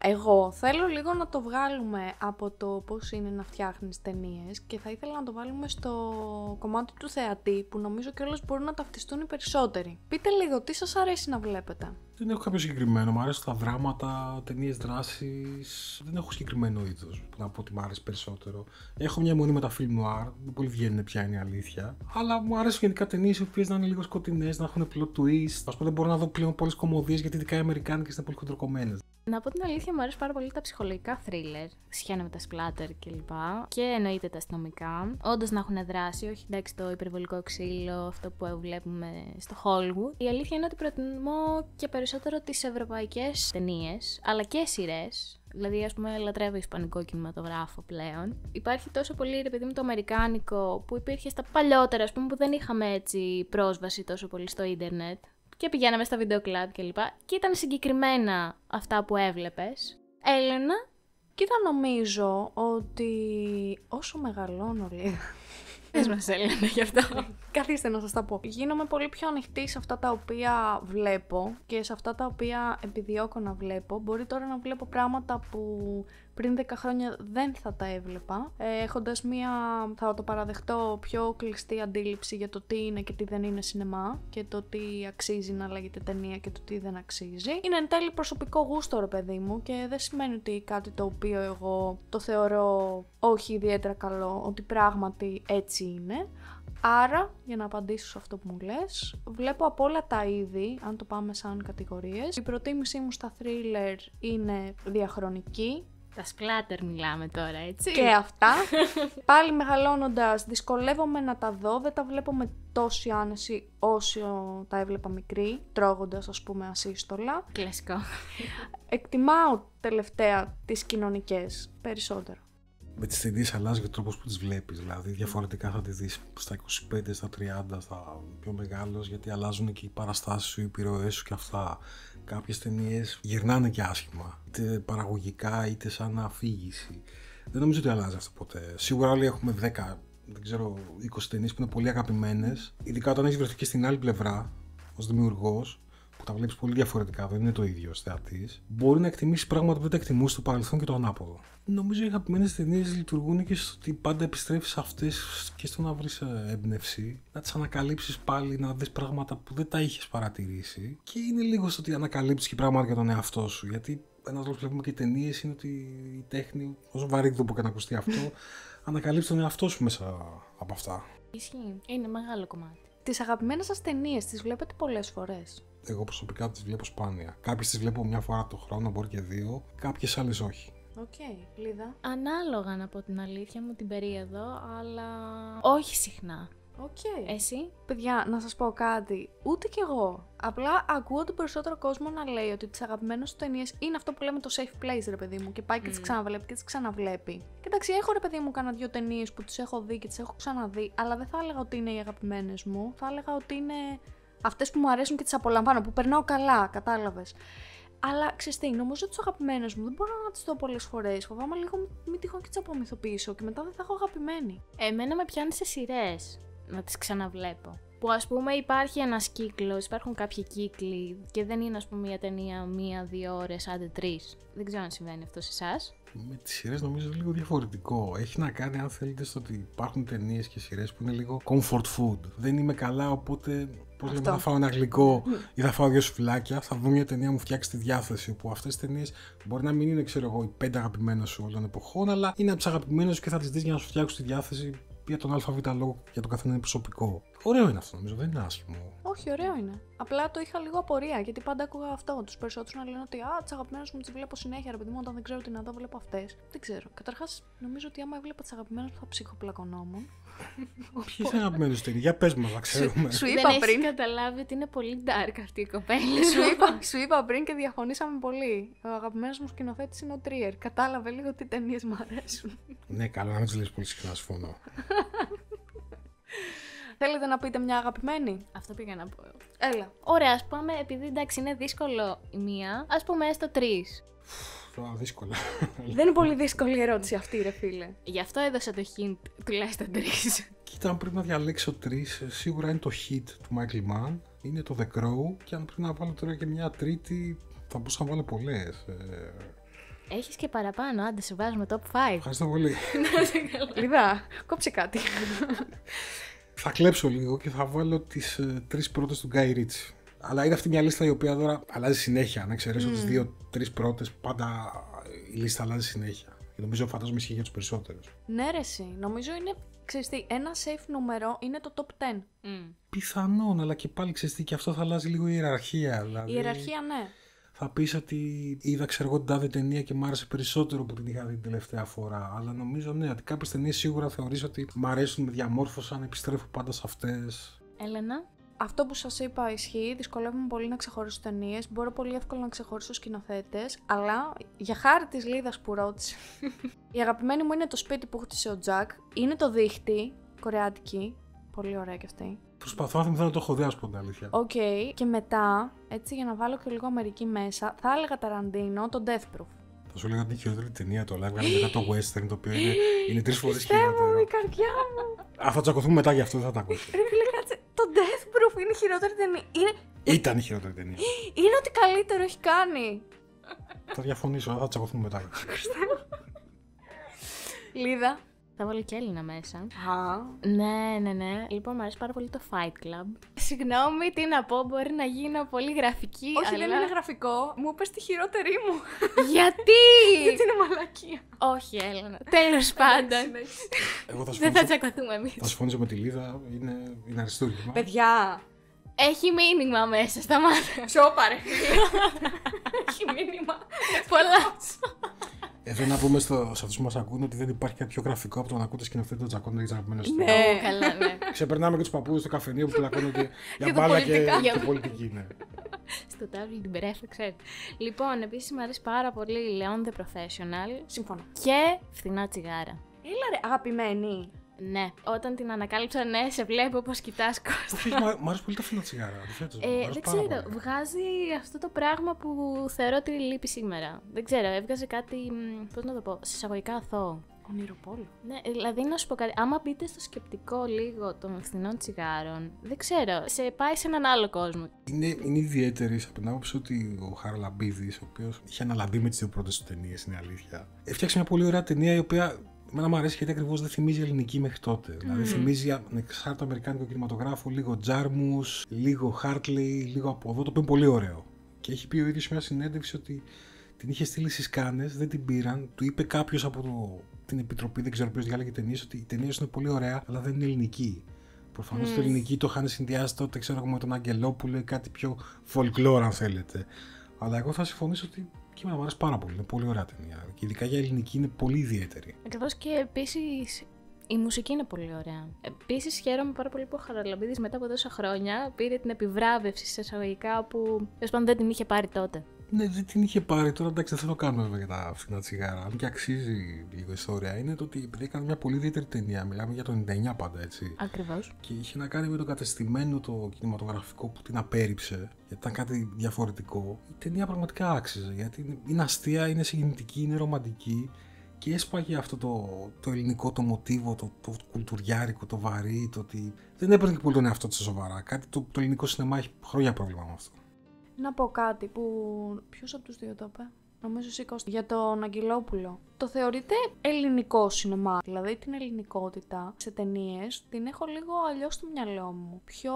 [SPEAKER 1] Εγώ θέλω λίγο να το βγάλουμε από το πώς είναι να φτιάχνεις ταινίες και θα ήθελα να το βάλουμε στο κομμάτι του θεατή που νομίζω κιόλας μπορούν να ταυτιστούν οι περισσότεροι. Πείτε λίγο τι σας αρέσει να βλέπετε.
[SPEAKER 3] Δεν έχω κάποιο συγκεκριμένο. Μου αρέσουν τα δράματα, ταινίες δράσης. Δεν έχω συγκεκριμένο είδος που να πω ότι μου αρέσει περισσότερο. Έχω μια αιμονή με τα film noir. Δεν πολύ βγαίνουν πια, είναι η αλήθεια. Αλλά μου αρέσουν γενικά ταινίες οι οποίες να είναι λίγο σκοτεινές, να έχουν plot twist. Α πούμε, δεν μπορώ να δω πλέον πολλές κομμωδίες γιατί ειδικά οι αμερικάνικες είναι πολύ χοντροκομμένες.
[SPEAKER 2] Να πω την αλήθεια, μου αρέσουν πάρα πολύ τα ψυχολογικά thriller, σχένα με τα splatter κλπ. Και εννοείται τα αστυνομικά. Όντως να έχουν δράση, όχι εντάξει το υπερβολικό ξύλο, αυτό που βλέπουμε στο Hollywood. Η αλήθεια είναι ότι προτιμώ και περισσότερο τις ευρωπαϊκές ταινίες, αλλά και σειρές. Δηλαδή, ας πούμε, λατρεύω ισπανικό κινηματογράφο πλέον. Υπάρχει τόσο πολύ, ρε παιδί μου, το αμερικάνικο που υπήρχε στα παλιότερα, ας πούμε, που δεν είχαμε έτσι πρόσβαση τόσο πολύ στο ίντερνετ. Και πηγαίναμε στα βίντεο κλαμπ και λοιπά. Και ήταν συγκεκριμένα αυτά που έβλεπες. Έλενα.
[SPEAKER 1] Κοίτα, νομίζω ότι όσο μεγαλώνω λίγο.
[SPEAKER 2] Πες μας, Έλενα, γι' αυτό.
[SPEAKER 1] Καθίστε να σας τα πω. Γίνομαι πολύ πιο ανοιχτή σε αυτά τα οποία βλέπω και σε αυτά τα οποία επιδιώκω να βλέπω. Μπορεί τώρα να βλέπω πράγματα που πριν 10 χρόνια δεν θα τα έβλεπα, έχοντας μία, θα το παραδεχτώ, πιο κλειστή αντίληψη για το τι είναι και τι δεν είναι σινεμά και το τι αξίζει να λέγεται ταινία και το τι δεν αξίζει. Είναι εν τέλει προσωπικό γούστο, ρε παιδί μου, και δεν σημαίνει ότι κάτι το οποίο εγώ το θεωρώ όχι ιδιαίτερα καλό, ότι πράγματι έτσι είναι. Άρα, για να απαντήσω σε αυτό που μου λες, βλέπω από όλα τα είδη, αν το πάμε σαν κατηγορίες. Η προτίμησή μου στα thriller είναι διαχρονική.
[SPEAKER 2] Τα splatter μιλάμε τώρα, έτσι.
[SPEAKER 1] Και αυτά. Πάλι μεγαλώνοντας, δυσκολεύομαι να τα δω, δεν τα βλέπω με τόση άνεση όσο τα έβλεπα μικρή, τρώγοντας ας πούμε ασύστολα.
[SPEAKER 2] Κλασικό.
[SPEAKER 1] Εκτιμάω τελευταία τις κοινωνικές περισσότερο.
[SPEAKER 3] Με τις ταινίες αλλάζει ο τρόπος που τις βλέπεις. Δηλαδή, διαφορετικά θα τις δεις στα 25, στα 30, στα πιο μεγάλος, γιατί αλλάζουν και οι παραστάσεις σου, οι επιρροές σου και αυτά. Κάποιες ταινίες γυρνάνε και άσχημα, είτε παραγωγικά είτε σαν αφήγηση. Δεν νομίζω ότι αλλάζει αυτό ποτέ. Σίγουρα όλοι έχουμε 10, δεν ξέρω, 20 ταινίες που είναι πολύ αγαπημένες, ειδικά όταν έχεις βρεθεί και στην άλλη πλευρά ως δημιουργός, που τα βλέπεις πολύ διαφορετικά, δεν είναι το ίδιο ως θεατής. Μπορεί να εκτιμήσεις πράγματα που δεν τα εκτιμούσες στο παρελθόν και το ανάποδο. Νομίζω οι αγαπημένες ταινίες λειτουργούν και στο ότι πάντα επιστρέφεις σε αυτές και στο να βρεις έμπνευση, να τις ανακαλύψεις πάλι, να δεις πράγματα που δεν τα είχες παρατηρήσει. Και είναι λίγο στο ότι ανακαλύψεις και πράγματα για τον εαυτό σου. Γιατί ένας λόγος που βλέπουμε και ταινίες είναι ότι η τέχνη, όσο βαρύδοπο και να ακουστεί αυτό, ανακαλύψεις τον εαυτό σου μέσα από αυτά.
[SPEAKER 2] Ισχύει. Είναι μεγάλο κομμάτι.
[SPEAKER 1] Τις αγαπημένες σας ταινίες τις βλέπετε πολλές φορές?
[SPEAKER 3] Εγώ προσωπικά τις βλέπω σπάνια. Κάποιες τις βλέπω μια φορά το χρόνο, μπορεί και δύο, κάποιες άλλες όχι.
[SPEAKER 1] Οκ, Λίδα.
[SPEAKER 2] Ανάλογα, να πω την αλήθεια μου, την περίοδο, αλλά όχι συχνά.
[SPEAKER 1] Οκ.
[SPEAKER 2] Εσύ?
[SPEAKER 1] Παιδιά, να σας πω κάτι. Ούτε κι εγώ. Απλά ακούω τον περισσότερο κόσμο να λέει ότι τις αγαπημένες του ταινίες είναι αυτό που λέμε το safe place, ρε παιδί μου. Και πάει και τις ξαναβλέπει και τις ξαναβλέπει. Και εντάξει, έχω ρε παιδί μου κάνα 2 ταινίες που τις έχω δει και τις έχω ξαναδεί, αλλά δεν θα έλεγα ότι είναι οι αγαπημένες μου. Θα έλεγα ότι είναι αυτές που μου αρέσουν και τις απολαμβάνω, που περνάω καλά, κατάλαβες. Αλλά ξέρεις τι, νομίζω ότι τις αγαπημένες μου δεν μπορώ να τις δω πολλές φορές. Φοβάμαι λίγο μην τυχόν και τις απομυθοποιήσω και μετά δεν θα έχω αγαπημένη.
[SPEAKER 2] Εμένα με πιάνει σε σειρές να τις ξαναβλέπω. Που ας πούμε υπάρχει ένας κύκλος, υπάρχουν κάποιοι κύκλοι και δεν είναι ας πούμε μια ταινία 1-2 ώρες, άντε 3. Δεν ξέρω αν συμβαίνει αυτό σε εσάς.
[SPEAKER 3] Με τις σειρές νομίζω είναι λίγο διαφορετικό. Έχει να κάνει, αν θέλετε, στο ότι υπάρχουν ταινίες και σειρές που είναι λίγο comfort food. Δεν είμαι καλά, οπότε πώς λέμε, θα φάω ένα γλυκό ή θα φάω 2 σουφλάκια. Θα δω μια ταινία μου φτιάξει τη διάθεση. Όπου αυτές τις ταινίες μπορεί να μην είναι, ξέρω εγώ, οι 5 αγαπημένες σου όλων των εποχών, αλλά είναι από τις αγαπημένες σου και θα τις δεις για να σου φτιάξουν τη διάθεση για τον ΑΒ λόγο, για τον καθένα είναι προσωπικό. Ωραίο είναι αυτό, νομίζω, δεν είναι άσχημο.
[SPEAKER 1] Όχι, ωραίο είναι. Απλά το είχα λίγο απορία, γιατί πάντα ακούγα αυτό. Τους περισσότερους να λένε ότι τις αγαπημένες μου τις βλέπω συνέχεια, ρε παιδί μου, όταν δεν ξέρω τι να δω, βλέπω αυτές. Δεν ξέρω. Καταρχάς, νομίζω ότι άμα έβλεπα τις αγαπημένες μου θα ψυχοπλακωνόμουν.
[SPEAKER 3] Ποιες είναι αγαπημένες ταινίες, για πες μας, να ξέρουμε.
[SPEAKER 1] Σου είπα
[SPEAKER 2] δεν
[SPEAKER 1] πριν.
[SPEAKER 2] έχεις καταλάβει ότι είναι πολύ dark αυτή η κοπέλα.
[SPEAKER 1] Σου είπα πριν και διαφωνήσαμε πολύ. Ο αγαπημένος μου σκηνοθέτης είναι ο Τρίερ. Κατάλαβε λίγο τι ταινίες μου αρέσουν.
[SPEAKER 3] Ναι, καλό να μην τις λες πολύ συχνά, συμφωνώ.
[SPEAKER 1] Θέλετε να πείτε μια αγαπημένη?
[SPEAKER 2] Αυτό πήγα να πω.
[SPEAKER 1] Έλα.
[SPEAKER 2] Ωραία, ας πούμε, επειδή εντάξει είναι δύσκολο η μία, ας πούμε έστω 3.
[SPEAKER 3] Τώρα δύσκολα.
[SPEAKER 1] Δεν είναι πολύ δύσκολη η ερώτηση αυτή, ρε φίλε.
[SPEAKER 2] Γι' αυτό έδωσα το hint τουλάχιστον 3.
[SPEAKER 3] Κοίτα, αν πρέπει να διαλέξω 3, σίγουρα είναι το Hit του Michael Mann, είναι το The Crow και αν πρέπει να βάλω τώρα και μια τρίτη, θα μπορούσα να βάλω πολλές.
[SPEAKER 2] Έχεις και παραπάνω, άντε σε βάζουμε top 5.
[SPEAKER 3] Ευχαριστώ πολύ.
[SPEAKER 1] Λίδα, κόψε κάτι.
[SPEAKER 3] Θα κλέψω λίγο και θα βάλω τις 3 πρώτες του Guy Ritchie. Αλλά είναι αυτή μια λίστα η οποία τώρα αλλάζει συνέχεια. Αν εξαιρέσω τις 2-3 πρώτες, πάντα η λίστα αλλάζει συνέχεια. Και νομίζω φαντάζομαι ισχύει για τους περισσότερους.
[SPEAKER 1] Ναι, ρε, εσύ. Νομίζω είναι, ξέρεις τι, ένα safe νούμερο είναι το top 10.
[SPEAKER 3] Πιθανόν, αλλά και πάλι ξέρεις τι, και αυτό θα αλλάζει λίγο η ιεραρχία. Δηλαδή,
[SPEAKER 1] Η ιεραρχία, ναι.
[SPEAKER 3] θα πεις ότι είδα, ξέρω εγώ, την τάδε ταινία και μ' άρεσε περισσότερο που την είχα δει την τελευταία φορά. Αλλά νομίζω, ναι, ότι κάποιες ταινίες σίγουρα θεωρείς ότι μ' αρέσουν, με διαμόρφωσαν, επιστρέφω πάντα σε αυτές.
[SPEAKER 2] Έλενα.
[SPEAKER 1] Αυτό που σας είπα ισχύει, δυσκολεύομαι πολύ να ξεχωρίσω ταινίες, μπορώ πολύ εύκολα να ξεχωρίσω σκηνοθέτες, αλλά για χάρη της Λίδας που ρώτησε, η αγαπημένη μου είναι το σπίτι που χτίσε ο Τζακ, είναι το δίχτυ, κορεάτικη, πολύ ωραία κι αυτή.
[SPEAKER 3] Προσπαθώ να θυμηθώ να το έχω δει, ας πω την αλήθεια.
[SPEAKER 1] Οκ, και μετά, έτσι για να βάλω και λίγο Αμερική μέσα, θα έλεγα Ταραντίνο, το Death Proof.
[SPEAKER 3] Θα σου λέγα ότι είναι η χειρότερη ταινία, το live, αλλά μετά το western, το οποίο είναι 3 φορές
[SPEAKER 1] Θεέ μου,
[SPEAKER 3] χειρότερο.
[SPEAKER 1] η καρδιά μου.
[SPEAKER 3] Θα τσακωθούμε μετά, γι' αυτό δεν θα τα ακούσω.
[SPEAKER 1] Ρε φίλε, κάτσε, το Death Proof είναι η χειρότερη ταινία.
[SPEAKER 3] Ήταν η χειρότερη ταινία.
[SPEAKER 1] Είναι ό,τι καλύτερο έχει κάνει.
[SPEAKER 3] Θα διαφωνήσω, θα τσακωθούμε μετά.
[SPEAKER 1] Λίδα.
[SPEAKER 2] Θα βάλω και Έλληνα μέσα.
[SPEAKER 1] Α,
[SPEAKER 2] Ναι. Λοιπόν, μου αρέσει πάρα πολύ το Fight Club. Συγγνώμη, τι να πω, μπορεί να γίνω πολύ γραφική.
[SPEAKER 1] όχι,
[SPEAKER 2] αλλά...
[SPEAKER 1] δεν είναι γραφικό. Μου είπες τη χειρότερη μου.
[SPEAKER 2] Γιατί!
[SPEAKER 1] Γιατί είναι μαλακία.
[SPEAKER 2] Όχι, Έλληνα. Τέλος πάντων.
[SPEAKER 3] Εγώ θα
[SPEAKER 2] Δεν θα
[SPEAKER 3] συμφωνήσω,
[SPEAKER 2] τσακωθούμε εμείς.
[SPEAKER 3] θα συμφωνήσω με τη Λίδα, είναι αριστούργημα.
[SPEAKER 1] Παιδιά.
[SPEAKER 2] Έχει μήνυμα μέσα στα μάτια.
[SPEAKER 1] Σώπα ρε. Έχει μήνυμα.
[SPEAKER 2] Πολλά.
[SPEAKER 3] Εδώ να πούμε σε αυτούς που μας ακούνε ότι δεν υπάρχει κάτι πιο γραφικό από το να ακούτε σκηνοθέτη των τσακώνων για τις αγαπημένες του.
[SPEAKER 1] Ναι.
[SPEAKER 2] Καλά, ναι.
[SPEAKER 3] Ξεπερνάμε και τους παππούδες στο καφενείο που πλακώνονται για
[SPEAKER 1] το
[SPEAKER 3] μπάλα
[SPEAKER 1] πολιτικά.
[SPEAKER 3] και πολιτική. Ναι.
[SPEAKER 2] Στο τάβλι την περέφα, ξέρετε. Λοιπόν, επίσης μου αρέσει πάρα πολύ η Leon the Professional
[SPEAKER 1] Συμφωνώ.
[SPEAKER 2] και Φθηνά τσιγάρα.
[SPEAKER 1] Έλα ρε, αγαπημένη.
[SPEAKER 2] Ναι, όταν την ανακάλυψα, ναι, σε βλέπω πως κοιτάς Κώστα.
[SPEAKER 3] Μ' αρέσει πολύ τα φθηνά τσιγάρα. αντιθέτως, μου αρέσει
[SPEAKER 2] Δεν
[SPEAKER 3] πάρα
[SPEAKER 2] ξέρω,
[SPEAKER 3] πολύ.
[SPEAKER 2] βγάζει αυτό το πράγμα που θεωρώ ότι λείπει σήμερα. Δεν ξέρω, έβγαζε κάτι, πώς να το πω, σε εισαγωγικά αθώο.
[SPEAKER 1] Ονειροπόλου.
[SPEAKER 2] Ναι, δηλαδή να σου πω κάτι, άμα μπείτε στο σκεπτικό λίγο των φθηνών τσιγάρων, δεν ξέρω, σε πάει σε έναν άλλο κόσμο.
[SPEAKER 3] Είναι ιδιαίτερη από την άποψη ότι ο Χαραλαμπίδης, ο οποίος είχε αναλαμπεί με τις 2 πρώτες του ταινίες, είναι αλήθεια, έφτιαξε μια πολύ ωραία ταινία η οποία εμένα μου αρέσει γιατί ακριβώς δεν θυμίζει ελληνική μέχρι τότε. Δηλαδή θυμίζει ανεξάρτητο αμερικάνικο κινηματογράφο, λίγο Τζάρμους, λίγο Χάρτλεϊ, λίγο από εδώ, το οποίο είναι πολύ ωραίο. Και έχει πει ο ίδιος σε μια συνέντευξη ότι την είχε στείλει στις Κάνες, δεν την πήραν, του είπε κάποιος από την επιτροπή, δεν ξέρω ποιος διάλεγε ταινίες, ότι η ταινία σου είναι πολύ ωραία, αλλά δεν είναι ελληνική. Προφανώς το ελληνική το είχαν συνδυάσει τότε, ξέρω εγώ, με τον Αγγελόπουλο ή κάτι πιο folklore, αν θέλετε. Αλλά εγώ θα συμφωνήσω ότι και εμένα μου αρέσει πάρα πολύ. Είναι πολύ ωραία ταινία. Και ειδικά για ελληνική είναι πολύ ιδιαίτερη.
[SPEAKER 2] Ακριβώς, και επίσης η μουσική είναι πολύ ωραία. Επίσης χαίρομαι πάρα πολύ που ο Χαραλαμπίδης μετά από τόσα χρόνια πήρε την επιβράβευση σε εισαγωγικά που τέλος πάντων δεν την είχε πάρει τότε.
[SPEAKER 3] Ναι, δεν την είχε πάρει. Τώρα εντάξει, δεν θα το κάνουμε βέβαια για τα φθηνά τσιγάρα. Αν και αξίζει λίγο ιστορία, είναι το ότι επειδή έκανε μια πολύ ιδιαίτερη ταινία, μιλάμε για το 99 πάντα, έτσι.
[SPEAKER 2] Ακριβώς.
[SPEAKER 3] Και είχε να κάνει με το κατεστημένο το κινηματογραφικό που την απέρριψε, γιατί ήταν κάτι διαφορετικό. Η ταινία πραγματικά άξιζε, γιατί είναι αστεία, είναι συγκινητική, είναι ρομαντική και έσπαγε αυτό το ελληνικό το μοτίβο, το κουλτουριάρικο, το βαρύ, το ότι δεν έπαιρνε και πολύ τον εαυτό της σε σοβαρά. Κάτι το ελληνικό σινεμά έχει χρόνια πρόβλημα με αυτό.
[SPEAKER 1] Να πω κάτι που. Ποιος από τους δύο το είπε? Νομίζω εσύ, Κώστα. Για τον Αγγελόπουλο. Το θεωρείτε ελληνικό σινεμά? Δηλαδή την ελληνικότητα σε ταινίες την έχω λίγο αλλιώς στο μυαλό μου. Πιο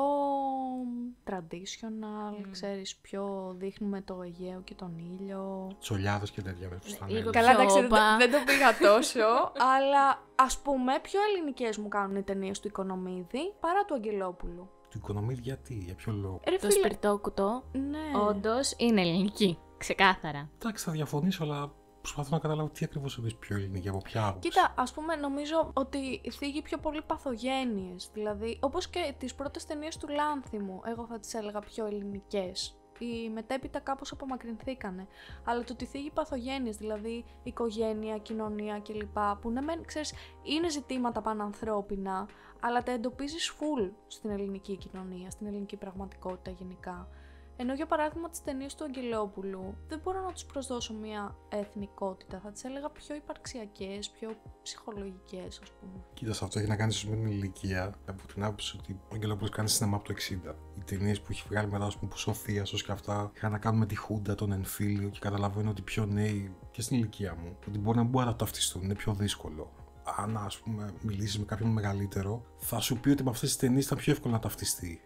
[SPEAKER 1] traditional, ξέρεις, πιο δείχνουμε το Αιγαίο και τον ήλιο.
[SPEAKER 3] Τσολιάδες και τέτοια
[SPEAKER 2] λίγο
[SPEAKER 1] Καλά, εντάξει,
[SPEAKER 2] όπα.
[SPEAKER 1] δεν το πήγα τόσο, αλλά ας πούμε πιο ελληνικές μου κάνουν οι ταινίες του Οικονομίδη παρά του Αγγελόπουλου.
[SPEAKER 3] Του Οικονομίδη γιατί, για ποιο λόγο?
[SPEAKER 1] Ρε
[SPEAKER 2] Το
[SPEAKER 1] φίλε,
[SPEAKER 2] σπιρτόκουτο
[SPEAKER 1] ναι.
[SPEAKER 2] όντως είναι ελληνική. Ξεκάθαρα.
[SPEAKER 3] Εντάξει, θα διαφωνήσω, αλλά προσπαθώ να καταλάβω τι ακριβώς εννοείς πιο ελληνική, από ποια άποψη.
[SPEAKER 1] Κοίτα, ας πούμε, νομίζω ότι θίγει πιο πολύ παθογένειες. Δηλαδή, όπως και τις πρώτες ταινίες του Λάνθιμου, εγώ θα τις έλεγα πιο ελληνικές. Οι μετέπειτα κάπως απομακρυνθήκανε. Αλλά το ότι θίγει παθογένειες, δηλαδή οικογένεια, κοινωνία κλπ. Που ναι, ξέρεις, είναι ζητήματα πανανθρώπινα, αλλά τα εντοπίζεις full στην ελληνική κοινωνία, στην ελληνική πραγματικότητα γενικά. Ενώ για παράδειγμα τις ταινίες του Αγγελόπουλου δεν μπορώ να τους προσδώσω μια εθνικότητα. Θα τις έλεγα πιο υπαρξιακές, πιο ψυχολογικές, ας πούμε.
[SPEAKER 3] Κοίτα, αυτό έχει να κάνει με την ηλικία. Από την άποψη ότι ο Αγγελόπουλος κάνει σινεμά από το 60. Οι ταινίες που έχει βγάλει μετά, ας πούμε, που Σοφία, όσο και αυτά, είχαν να κάνουν με τη Χούντα, τον εμφύλιο, και καταλαβαίνω ότι πιο νέοι και στην ηλικία μου, ότι μπορεί να μπορούν να ταυτιστούν, είναι πιο δύσκολο. Αν, ας πούμε, μιλήσεις με κάποιον μεγαλύτερο, θα σου πει ότι με αυτές τις ταινίες ήταν πιο εύκολο να ταυτιστεί.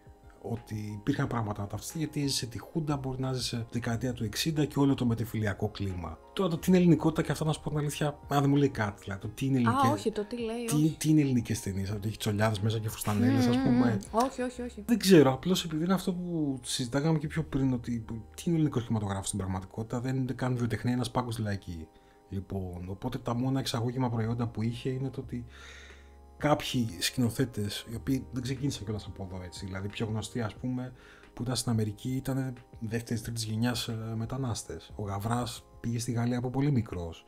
[SPEAKER 3] Ότι υπήρχαν πράγματα να ταυτιστεί, γιατί έζησε τη Χούντα, μπορεί να ζήσει τη δεκαετία του 60 και όλο το μετεφιλιακό κλίμα. Τώρα το τι είναι ελληνικότητα και αυτά, να σου πω την αλήθεια, δεν μου λέει κάτι. Δηλαδή, το τι είναι ελληνικές.
[SPEAKER 1] Όχι, το τι λέει.
[SPEAKER 3] Τι είναι ελληνικές ταινίες, ότι έχει τσολιάδες μέσα και φουστανέλες, ας πούμε.
[SPEAKER 1] Όχι.
[SPEAKER 3] Δεν ξέρω, απλώς επειδή είναι αυτό που συζητάγαμε και πιο πριν, ότι τι είναι ελληνικός κινηματογράφος στην πραγματικότητα, δεν είναι καν βιοτεχνία, ένας πάγκος στη λαϊκή. Λοιπόν, οπότε τα μόνα εξαγώγημα προϊόντα που είχε είναι το ότι κάποιοι σκηνοθέτες, οι οποίοι δεν ξεκίνησαν κιόλας από εδώ, έτσι, δηλαδή πιο γνωστοί, ας πούμε, που ήταν στην Αμερική, ήταν δεύτερης-τρίτης γενιάς μετανάστες. Ο Γαβράς πήγε στη Γαλλία από πολύ μικρός.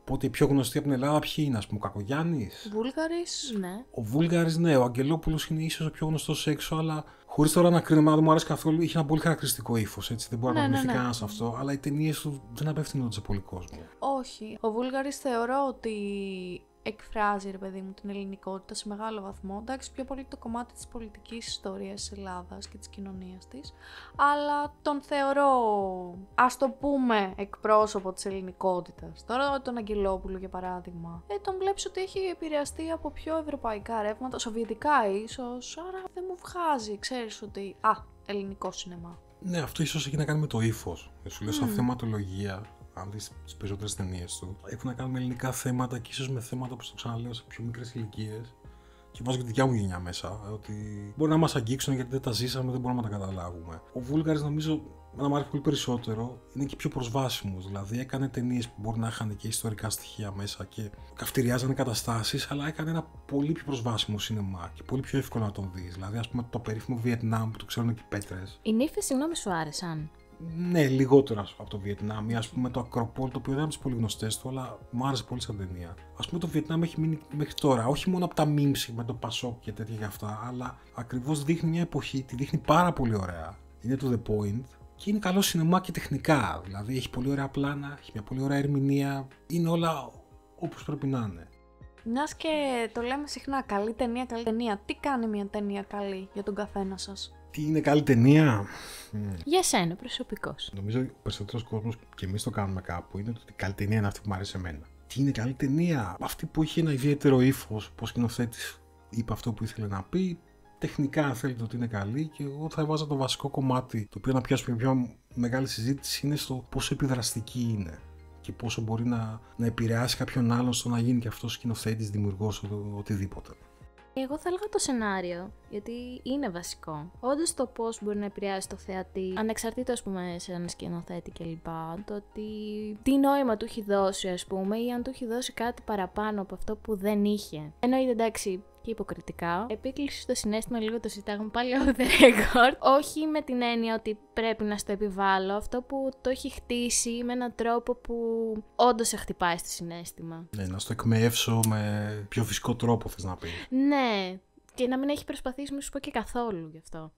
[SPEAKER 3] Οπότε οι πιο γνωστοί από την Ελλάδα ποιοι είναι, ας πούμε, ο Κακογιάννης.
[SPEAKER 1] Βούλγαρης, ναι.
[SPEAKER 3] Ο Βούλγαρης, ναι. Ο Αγγελόπουλος είναι ίσως ο πιο γνωστός έξω, αλλά χωρίς τώρα να κρίνω, δεν μου αρέσει καθόλου. Είχε ένα πολύ χαρακτηριστικό ύφος, έτσι. Δεν μπορεί να αρνηθεί κανένας αυτό, αλλά οι ταινίες του δεν απευθύνονται σε πολύ κόσμο.
[SPEAKER 1] Όχι. Ο Βούλγαρης θεωρώ ότι εκφράζει, ρε παιδί μου, την ελληνικότητα σε μεγάλο βαθμό. Εντάξει, πιο πολύ το κομμάτι της πολιτικής ιστορίας της Ελλάδας και της κοινωνίας της. Αλλά τον θεωρώ, ας το πούμε, εκπρόσωπο της ελληνικότητας. Τώρα τον Αγγελόπουλο, για παράδειγμα, τον βλέπεις ότι έχει επηρεαστεί από πιο ευρωπαϊκά ρεύματα, σοβιετικά ίσως, άρα δεν μου βγάζει, ξέρεις ότι, ελληνικό σινεμά.
[SPEAKER 3] Ναι, αυτό ίσως έχει να κάνει με το ύφος. Σου λέω, σαν θεματολογία. Αν δεις τις περισσότερες ταινίες του, έχουν να κάνουν με ελληνικά θέματα και ίσως με θέματα, όπως το ξαναλέω, σε πιο μικρές ηλικίες. Και βάζω και τη δικιά μου γενιά μέσα. Ότι μπορεί να μας αγγίξουν γιατί δεν τα ζήσαμε, δεν μπορούμε να τα καταλάβουμε. Ο Βούλγαρης, νομίζω, να μου αρέσει πολύ περισσότερο, είναι και πιο προσβάσιμος. Δηλαδή, έκανε ταινίες που μπορεί να είχαν και ιστορικά στοιχεία μέσα και καυτηριάζανε καταστάσεις, αλλά έκανε ένα πολύ πιο προσβάσιμο σινεμά και πολύ πιο εύκολο να τον δεις. Δηλαδή, ας πούμε, το περίφημο Βιετνάμ που το ξέρουν και οι πέτρες.
[SPEAKER 2] Οι νύφες, συγγνώμη, σου άρεσαν?
[SPEAKER 3] Ναι, λιγότερο από το Βιετνάμ, ή ας πούμε το Ακροπόλ, το οποίο δεν είναι από τις πολύ γνωστές του, αλλά μου άρεσε πολύ σαν ταινία. Ας πούμε το Βιετνάμ έχει μείνει μέχρι τώρα, όχι μόνο από τα memes με το Πασόκ και τέτοια για αυτά, αλλά ακριβώς δείχνει μια εποχή, τη δείχνει πάρα πολύ ωραία. Είναι to the point και είναι καλό σινεμά και τεχνικά. Δηλαδή έχει πολύ ωραία πλάνα, έχει μια πολύ ωραία ερμηνεία, είναι όλα όπως πρέπει να είναι.
[SPEAKER 1] Μιας και το λέμε συχνά, καλή ταινία, καλή ταινία. Τι κάνει μια ταινία καλή για τον καθένα σας?
[SPEAKER 3] Τι είναι καλή ταινία?
[SPEAKER 2] Για σένα, προσωπικώς.
[SPEAKER 3] Νομίζω ότι ο περισσότερος κόσμος, και εμείς το κάνουμε κάπου, είναι ότι καλή ταινία είναι αυτή που μου αρέσει εμένα. Τι είναι καλή ταινία? Αυτή που έχει ένα ιδιαίτερο ύφος, πως σκηνοθέτης είπε αυτό που ήθελε να πει. Τεχνικά, αν θέλετε, ότι είναι καλή, και εγώ θα έβαζα το βασικό κομμάτι, το οποίο να πιάσουμε πιο μεγάλη συζήτηση, είναι στο πόσο επιδραστική είναι και πόσο μπορεί να επηρεάσει κάποιον άλλον στο να γίνει και αυτός σκηνοθέτης, δημιουργός, οτιδήποτε.
[SPEAKER 2] Εγώ θα έλεγα το σενάριο, γιατί είναι βασικό. Όντως το πώς μπορεί να επηρεάσει το θεατή, ανεξαρτήτως, ας πούμε, σε έναν σκηνοθέτη κλπ. Το ότι τι νόημα του έχει δώσει, ας πούμε, ή αν του έχει δώσει κάτι παραπάνω από αυτό που δεν είχε. Εννοείται, εντάξει, και υποκριτικά. Επίκληση στο συναίσθημα, λίγο το συζητάγαμε πάλι off the record. Όχι με την έννοια ότι πρέπει να στο επιβάλλω, αυτό που το έχει χτίσει με έναν τρόπο που όντως σε χτυπάει στο συναίσθημα.
[SPEAKER 3] Ναι, να στο εκμεύσω με πιο φυσικό τρόπο, θες να πεις.
[SPEAKER 2] Ναι, και να μην έχει προσπαθήσει να σου πω και καθόλου γι' αυτό.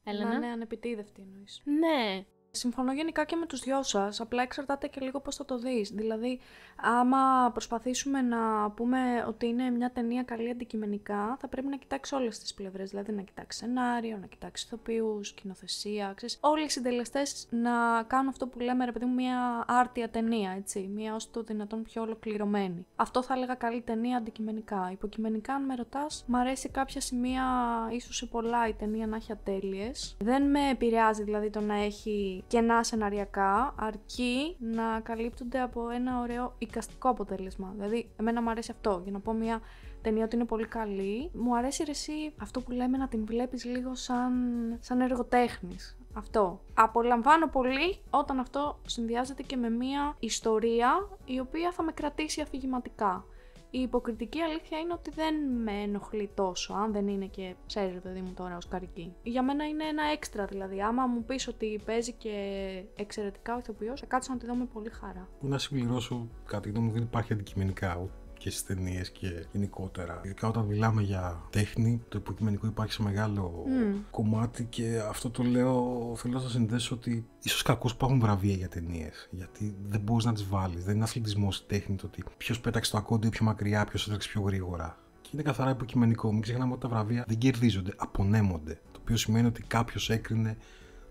[SPEAKER 1] Έλενα. Να είναι ανεπιτίδευτη εννοείς.
[SPEAKER 2] Ναι.
[SPEAKER 1] Συμφωνώ γενικά και με τους δυο σας, απλά εξαρτάται και λίγο πώς θα το δεις. Δηλαδή, άμα προσπαθήσουμε να πούμε ότι είναι μια ταινία καλή αντικειμενικά, θα πρέπει να κοιτάξει όλες τις πλευρές. Δηλαδή, να κοιτάξει σενάριο, να κοιτάξει ηθοποιούς, σκηνοθεσία, ξέρεις. Όλοι οι συντελεστές να κάνουν αυτό που λέμε, ρε παιδί μου, μια άρτια ταινία, έτσι. Μια ως το δυνατόν πιο ολοκληρωμένη. Αυτό θα έλεγα καλή ταινία αντικειμενικά. Υποκειμενικά, αν με ρωτάς, μ' αρέσει κάποια σημεία, ίσως σε πολλά η ταινία να έχει ατέλειες. Δεν με επηρεάζει δηλαδή το να έχει κενά σεναριακά, αρκεί να καλύπτονται από ένα ωραίο εικαστικό αποτέλεσμα. Δηλαδή, εμένα μου αρέσει αυτό. Για να πω μια ταινία ότι είναι πολύ καλή, μου αρέσει εσύ αυτό που λέμε να την βλέπεις λίγο σαν εργοτέχνης. Αυτό. Απολαμβάνω πολύ όταν αυτό συνδυάζεται και με μια ιστορία η οποία θα με κρατήσει αφηγηματικά. Η υποκριτική αλήθεια είναι ότι δεν με ενοχλεί τόσο, αν δεν είναι και, ξέρεις παιδί μου τώρα, οσκαρική. Για μένα είναι ένα έξτρα δηλαδή. Άμα μου πεις ότι παίζει και εξαιρετικά ο ηθοποιός, θα κάτσω να τη δω με πολύ χαρά.
[SPEAKER 3] Που να συμπληρώσω κάτι, δεν υπάρχει αντικειμενικά. Και και στις ταινίες και γενικότερα. Ειδικά όταν μιλάμε για τέχνη, το υποκειμενικό υπάρχει σε μεγάλο κομμάτι και αυτό το λέω, θέλω να συνδέσω ότι ίσως κακώς υπάρχουν βραβεία για ταινίες. Γιατί δεν μπορείς να τις βάλεις. Δεν είναι αθλητισμός η τέχνη το ότι ποιος πέταξε το ακόντιο πιο μακριά, ποιος έτρεξε πιο γρήγορα. Και είναι καθαρά υποκειμενικό. Μην ξεχνάμε ότι τα βραβεία δεν κερδίζονται, απονέμονται. Το οποίο σημαίνει ότι κάποιος έκρινε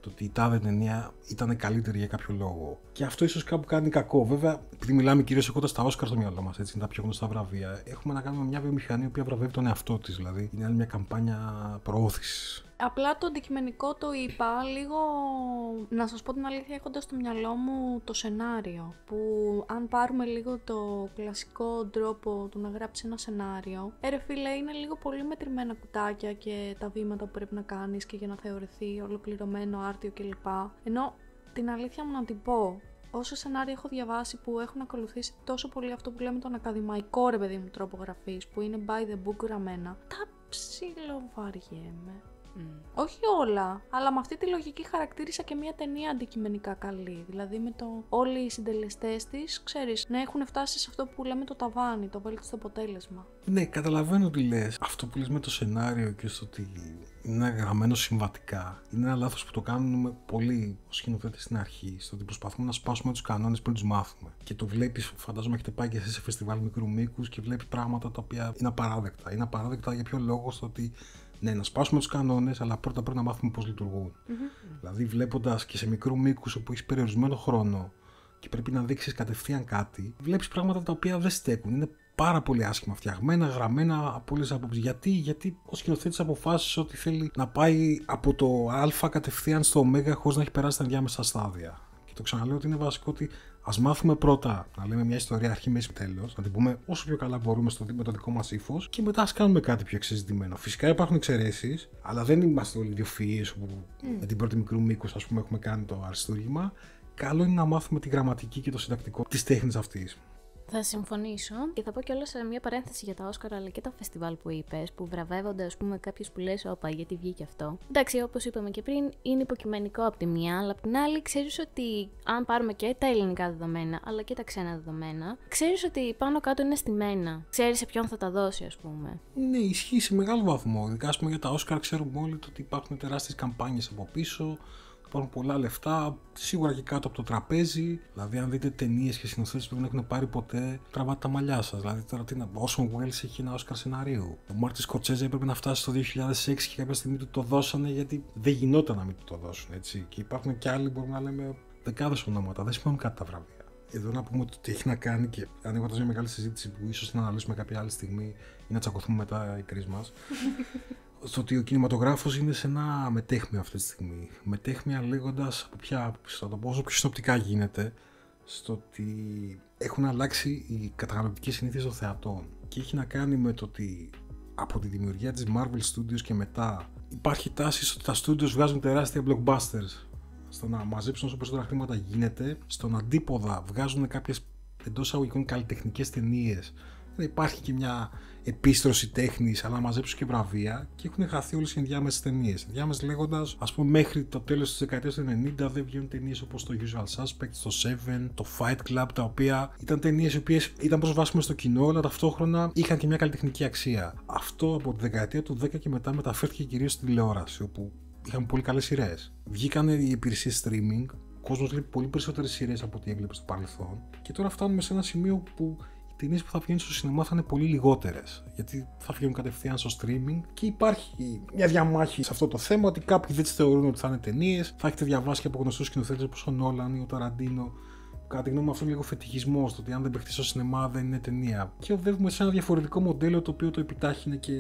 [SPEAKER 3] το ότι η τάδε ταινία ήταν καλύτερη για κάποιο λόγο. Και αυτό ίσως κάπου κάνει κακό. Βέβαια, επειδή μιλάμε κυρίως έχοντας τα Όσκαρ στο μυαλό μας, έτσι είναι τα πιο γνωστά βραβεία, έχουμε να κάνουμε μια βιομηχανία που βραβεύει τον εαυτό της. Δηλαδή, είναι άλλη μια καμπάνια προώθησης.
[SPEAKER 1] Απλά το αντικειμενικό το είπα λίγο, να σας πω την αλήθεια, έχοντας στο μυαλό μου το σενάριο, που αν πάρουμε λίγο το κλασικό τρόπο του να γράψει ένα σενάριο, ρε φίλε, είναι λίγο πολύ μετρημένα κουτάκια και τα βήματα που πρέπει να κάνεις και για να θεωρηθεί ολοκληρωμένο, άρτιο κλπ. Ενώ την αλήθεια μου να την πω, όσο σενάρια έχω διαβάσει που έχουν ακολουθήσει τόσο πολύ αυτό που λέμε τον ακαδημαϊκό, ρε παιδί μου, τρόπο γραφής, που είναι by the book γραμμένα, τα ψιλοβαριέμαι. Όχι όλα, αλλά με αυτή τη λογική χαρακτήρισα και μια ταινία αντικειμενικά καλή. Δηλαδή με το όλοι οι συντελεστές της, ξέρεις, να έχουν φτάσει σε αυτό που λέμε το ταβάνι, το βέλτιστο αποτέλεσμα.
[SPEAKER 3] Ναι, καταλαβαίνω τι λες. Αυτό που λες με το σενάριο και στο ότι είναι γραμμένο συμβατικά, είναι ένα λάθος που το κάνουμε πολύ ως σκηνοθέτες στην αρχή. Στο ότι προσπαθούμε να σπάσουμε τους κανόνες πριν τους μάθουμε. Και το βλέπεις, φαντάζομαι έχετε πάει και εσείς σε φεστιβάλ μικρού μήκους και βλέπεις πράγματα τα οποία είναι απαράδεκτα. Είναι απαράδεκτα για ποιο λόγο? Στο ότι ναι, να σπάσουμε τους κανόνες, αλλά πρώτα πρέπει να μάθουμε πώς λειτουργούν. Δηλαδή, βλέποντας και σε μικρού μήκους όπου έχεις περιορισμένο χρόνο και πρέπει να δείξεις κατευθείαν κάτι, βλέπεις πράγματα τα οποία δεν στέκουν. Είναι πάρα πολύ άσχημα φτιαγμένα, γραμμένα από όλες τις απόψεις. Γιατί ο σκηνοθέτης αποφάσισε ότι θέλει να πάει από το Α κατευθείαν στο Ω χωρίς να έχει περάσει τα ενδιάμεσα στάδια. Και το ξαναλέω ότι είναι βασικό ότι ας μάθουμε πρώτα να λέμε μια ιστορία αρχή, μέση, τέλος, να την πούμε όσο πιο καλά μπορούμε με το δικό μας ύφος και μετά ας κάνουμε κάτι πιο εξεζητημένο. Φυσικά υπάρχουν εξαιρέσεις, αλλά δεν είμαστε όλοι ιδιοφυείς όπου με την πρώτη μικρού μήκους, ας πούμε, έχουμε κάνει το αριστούργημα. Καλό είναι να μάθουμε τη γραμματική και το συντακτικό της τέχνης αυτής.
[SPEAKER 2] Θα συμφωνήσω και θα πω κιόλας σε μια παρένθεση για τα Όσκαρ αλλά και τα φεστιβάλ που είπες, που βραβεύονται, ας πούμε, κάποιος που λες, όπα, γιατί βγήκε αυτό. Εντάξει, όπως είπαμε και πριν, είναι υποκειμενικό από τη μία, αλλά από την άλλη, ξέρεις ότι αν πάρουμε και τα ελληνικά δεδομένα, αλλά και τα ξένα δεδομένα, ξέρεις ότι πάνω κάτω είναι στημένα. Ξέρεις σε ποιον θα τα δώσει, ας πούμε.
[SPEAKER 3] Ναι, ισχύει σε μεγάλο βαθμό. Ειδικά, ας πούμε, για τα Όσκαρ ξέρουμε όλοι ότι υπάρχουν τεράστιες καμπάνιες από πίσω. Υπάρχουν πολλά λεφτά, σίγουρα και κάτω από το τραπέζι. Δηλαδή, αν δείτε ταινίες και σκηνοθέτες που δεν έχουν πάρει ποτέ, τραβάτε τα μαλλιά σας. Δηλαδή, τώρα τι να πω, Orson Welles έχει ένα Όσκαρ σεναρίου. Ο Μάρτιν Σκορσέζε έπρεπε να φτάσει το 2006 και κάποια στιγμή του το δώσανε γιατί δεν γινόταν να μην του το δώσουν. Έτσι. Και υπάρχουν και άλλοι, μπορούμε να λέμε, δεκάδες ονόματα. Δεν σημαίνουν κάτι τα βραβεία. Εδώ να πούμε ότι έχει να κάνει και ανοίγοντας μια μεγάλη συζήτηση που ίσως την αναλύσουμε κάποια άλλη στιγμή ή να τσακωθούμε μετά οι τρεις μας. Στο ότι ο κινηματογράφος είναι σε ένα μετέχμιο αυτή τη στιγμή. Μετέχμια λέγοντας από ποια άποψη, θα το πω όσο πιο συνοπτικά γίνεται, στο ότι έχουν αλλάξει οι καταναλωτικές συνήθειες των θεατών. Και έχει να κάνει με το ότι από τη δημιουργία της Marvel Studios και μετά υπάρχει τάση στο ότι τα studios βγάζουν τεράστια blockbusters. Στο να μαζέψουν όσο περισσότερα χρήματα γίνεται, στον αντίποδα βγάζουν κάποιες εντός αγωγικών καλλιτεχνικές ταινίες. Υπάρχει και μια επίστρωση τέχνης, αλλά να μαζέψουν και βραβεία και έχουν χαθεί όλες οι ενδιάμεσες ταινίες. Ενδιάμεσες λέγοντας, ας πούμε, μέχρι το τέλος της δεκαετίας του 90 δεν βγαίνουν ταινίες όπως το Usual Suspects, το Seven, το Fight Club, τα οποία ήταν ταινίες οι οποίες ήταν προσβάσιμες στο κοινό, αλλά ταυτόχρονα είχαν και μια καλλιτεχνική αξία. Αυτό από τη δεκαετία του 10 και μετά μεταφέρθηκε κυρίως στην τηλεόραση, όπου είχαν πολύ καλές σειρές. Βγήκαν οι υπηρεσίες streaming, ο κόσμος βλέπει πολύ περισσότερες σειρές από ό,τι έβλεπε στο παρελθόν, και τώρα φτάνουμε σε ένα σημείο που οι ταινίες που θα βγαίνουν στο σινεμά θα είναι πολύ λιγότερες. Γιατί θα βγαίνουν κατευθείαν στο streaming και υπάρχει μια διαμάχη σε αυτό το θέμα ότι κάποιοι δεν τις θεωρούν ότι θα είναι ταινίες. Θα έχετε διαβάσει και από γνωστούς σκηνοθέτες όπως ο Νόλαν ή ο Ταραντίνο. Κατά τη γνώμη μου, αυτό είναι λίγο φετιχισμός, το ότι αν δεν παιχτεί στο σινεμά δεν είναι ταινία. Και οδεύουμε σε ένα διαφορετικό μοντέλο το οποίο το επιτάχυνε και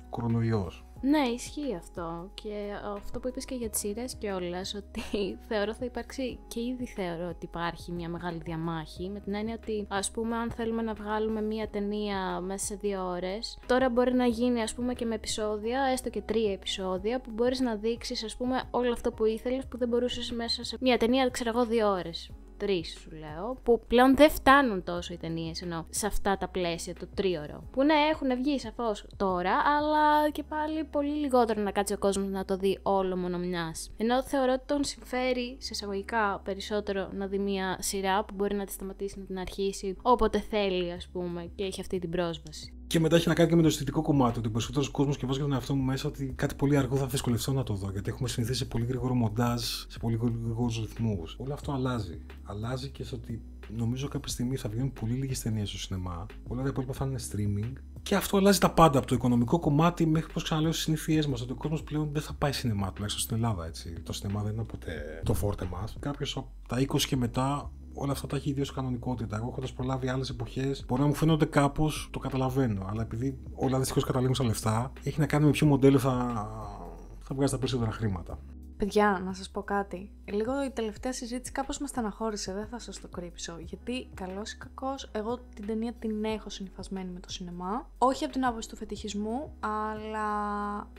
[SPEAKER 3] κορονοϊός.
[SPEAKER 2] Ναι, ισχύει αυτό. Και αυτό που είπες και για τις σειρές κιόλας, ότι θεωρώ θα υπάρξει και ήδη θεωρώ ότι υπάρχει μια μεγάλη διαμάχη. Με την έννοια ότι, ας πούμε, αν θέλουμε να βγάλουμε μια ταινία μέσα σε 2 ώρες, τώρα μπορεί να γίνει, ας πούμε, και με επεισόδια, έστω και 3 επεισόδια, που μπορείς να δείξεις, ας πούμε, όλο αυτό που ήθελες, που δεν μπορούσες μέσα σε μια ταινία, ξέρω εγώ, 2 ώρες. 3 σου λέω, που πλέον δεν φτάνουν τόσο οι ταινίες, ενώ σε αυτά τα πλαίσια, το 3ωρο. Που ναι, έχουν βγει σαφώς τώρα, αλλά και πάλι πολύ λιγότερο να κάτσει ο κόσμος να το δει όλο μόνο μιας. Ενώ θεωρώ ότι τον συμφέρει σε εισαγωγικά περισσότερο να δει μια σειρά που μπορεί να τη σταματήσει, να την αρχίσει όποτε θέλει, ας πούμε, και έχει αυτή την πρόσβαση.
[SPEAKER 3] Και μετά έχει να κάνει και με το αισθητικό κομμάτι. Ότι περισσότερο κόσμο και βάζει για τον εαυτό μου μέσα ότι κάτι πολύ αργό θα δυσκολευτώ να το δω. Γιατί έχουμε συνηθίσει σε πολύ γρήγορο μοντάζ, σε πολύ γρήγορους ρυθμούς. Όλο αυτό αλλάζει. Αλλάζει και στο ότι νομίζω κάποια στιγμή θα βγαίνουν πολύ λίγες ταινίες στο σινεμά. Όλα τα υπόλοιπα θα είναι streaming. Και αυτό αλλάζει τα πάντα. Από το οικονομικό κομμάτι μέχρι, πώς ξαναλέω, στις συνήθειές μας. Ότι ο κόσμος πλέον δεν θα πάει σινεμά, τουλάχιστον στην Ελλάδα. Έτσι. Το σινεμά δεν είναι ποτέ το φόρτε μας. Κάποιος από τα 20 και μετά. Όλα αυτά τα έχει ιδίως κανονικότητα. Εγώ έχοντας προλάβει άλλες εποχές, μπορεί να μου φαίνονται κάπως, το καταλαβαίνω. Αλλά επειδή όλα δυστυχώς καταλήγουν στα λεφτά, έχει να κάνει με ποιο μοντέλο θα βγάζει τα περισσότερα χρήματα.
[SPEAKER 1] Παιδιά, να σας πω κάτι. Λίγο η τελευταία συζήτηση κάπως με στεναχώρησε, δεν θα σας το κρύψω. Γιατί, καλός ή κακός, εγώ την ταινία την έχω συνυφασμένη με το σινεμά. Όχι από την άποψη του φετιχισμού, αλλά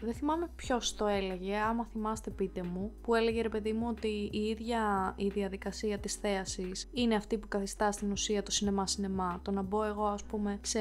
[SPEAKER 1] δεν θυμάμαι ποιος το έλεγε. Άμα θυμάστε, πείτε μου. Που έλεγε, ρε παιδί μου, ότι η ίδια η διαδικασία της θέασης είναι αυτή που καθιστά στην ουσία το σινεμά. Το να μπω εγώ, ας πούμε, σε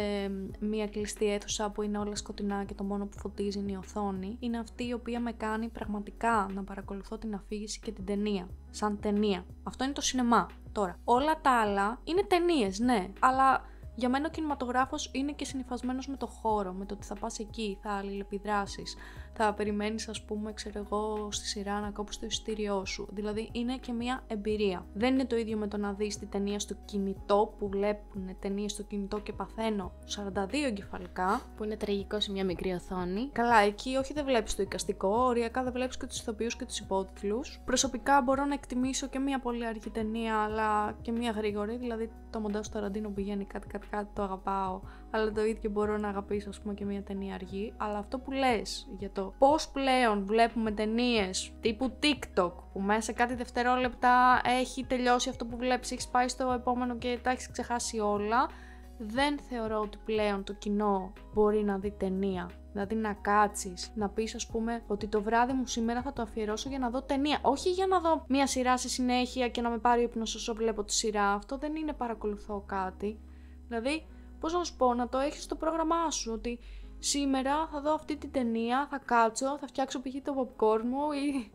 [SPEAKER 1] μια κλειστή αίθουσα που είναι όλα σκοτεινά και το μόνο που φωτίζει είναι η οθόνη, είναι αυτή η οποία με κάνει πραγματικά να παρακολουθώ την αφήγηση και την ταινία. Σαν ταινία. Αυτό είναι το σινεμά. Τώρα, όλα τα άλλα είναι ταινίες, ναι, αλλά για μένα ο κινηματογράφος είναι και συνυφασμένος με το χώρο, με το ότι θα πας εκεί, θα αλληλεπιδράσεις, θα περιμένεις, ας πούμε, ξέρω εγώ, στη σειρά να κόψεις το εισιτήριό σου. Δηλαδή είναι και μια εμπειρία. Δεν είναι το ίδιο με το να δεις την ταινία στο κινητό, που βλέπουν ταινίες στο κινητό και παθαίνω 42 εγκεφαλικά.
[SPEAKER 2] Που είναι τραγικό σε μια μικρή οθόνη.
[SPEAKER 1] Καλά, εκεί όχι, δεν βλέπεις το εικαστικό, οριακά δεν βλέπεις και τους ηθοποιούς και τους υπότιτλους. Προσωπικά μπορώ να εκτιμήσω και μια πολύ αργή ταινία, αλλά και μια γρήγορη. Δηλαδή το μοντάζ του Ταραντίνο πηγαίνει κάτι, το αγαπάω, αλλά το ίδιο μπορώ να αγαπήσω, ας πούμε, και μια ταινία αργή. Αλλά αυτό που λες για το πώς πλέον βλέπουμε ταινίες τύπου TikTok, που μέσα σε κάτι δευτερόλεπτα έχει τελειώσει αυτό που βλέπεις, έχεις πάει στο επόμενο και τα έχεις ξεχάσει όλα, δεν θεωρώ ότι πλέον το κοινό μπορεί να δει ταινία. Δηλαδή να κάτσεις, να πεις, ας πούμε, ότι το βράδυ μου σήμερα θα το αφιερώσω για να δω ταινία. Όχι για να δω μια σειρά σε συνέχεια και να με πάρει ο ύπνος όσο βλέπω τη σειρά. Αυτό δεν είναι παρακολουθώ κάτι. Δηλαδή, πώς να σου πω, να το έχεις στο πρόγραμμά σου, ότι σήμερα θα δω αυτή την ταινία, θα κάτσω, θα φτιάξω π.χ. το popcorn μου ή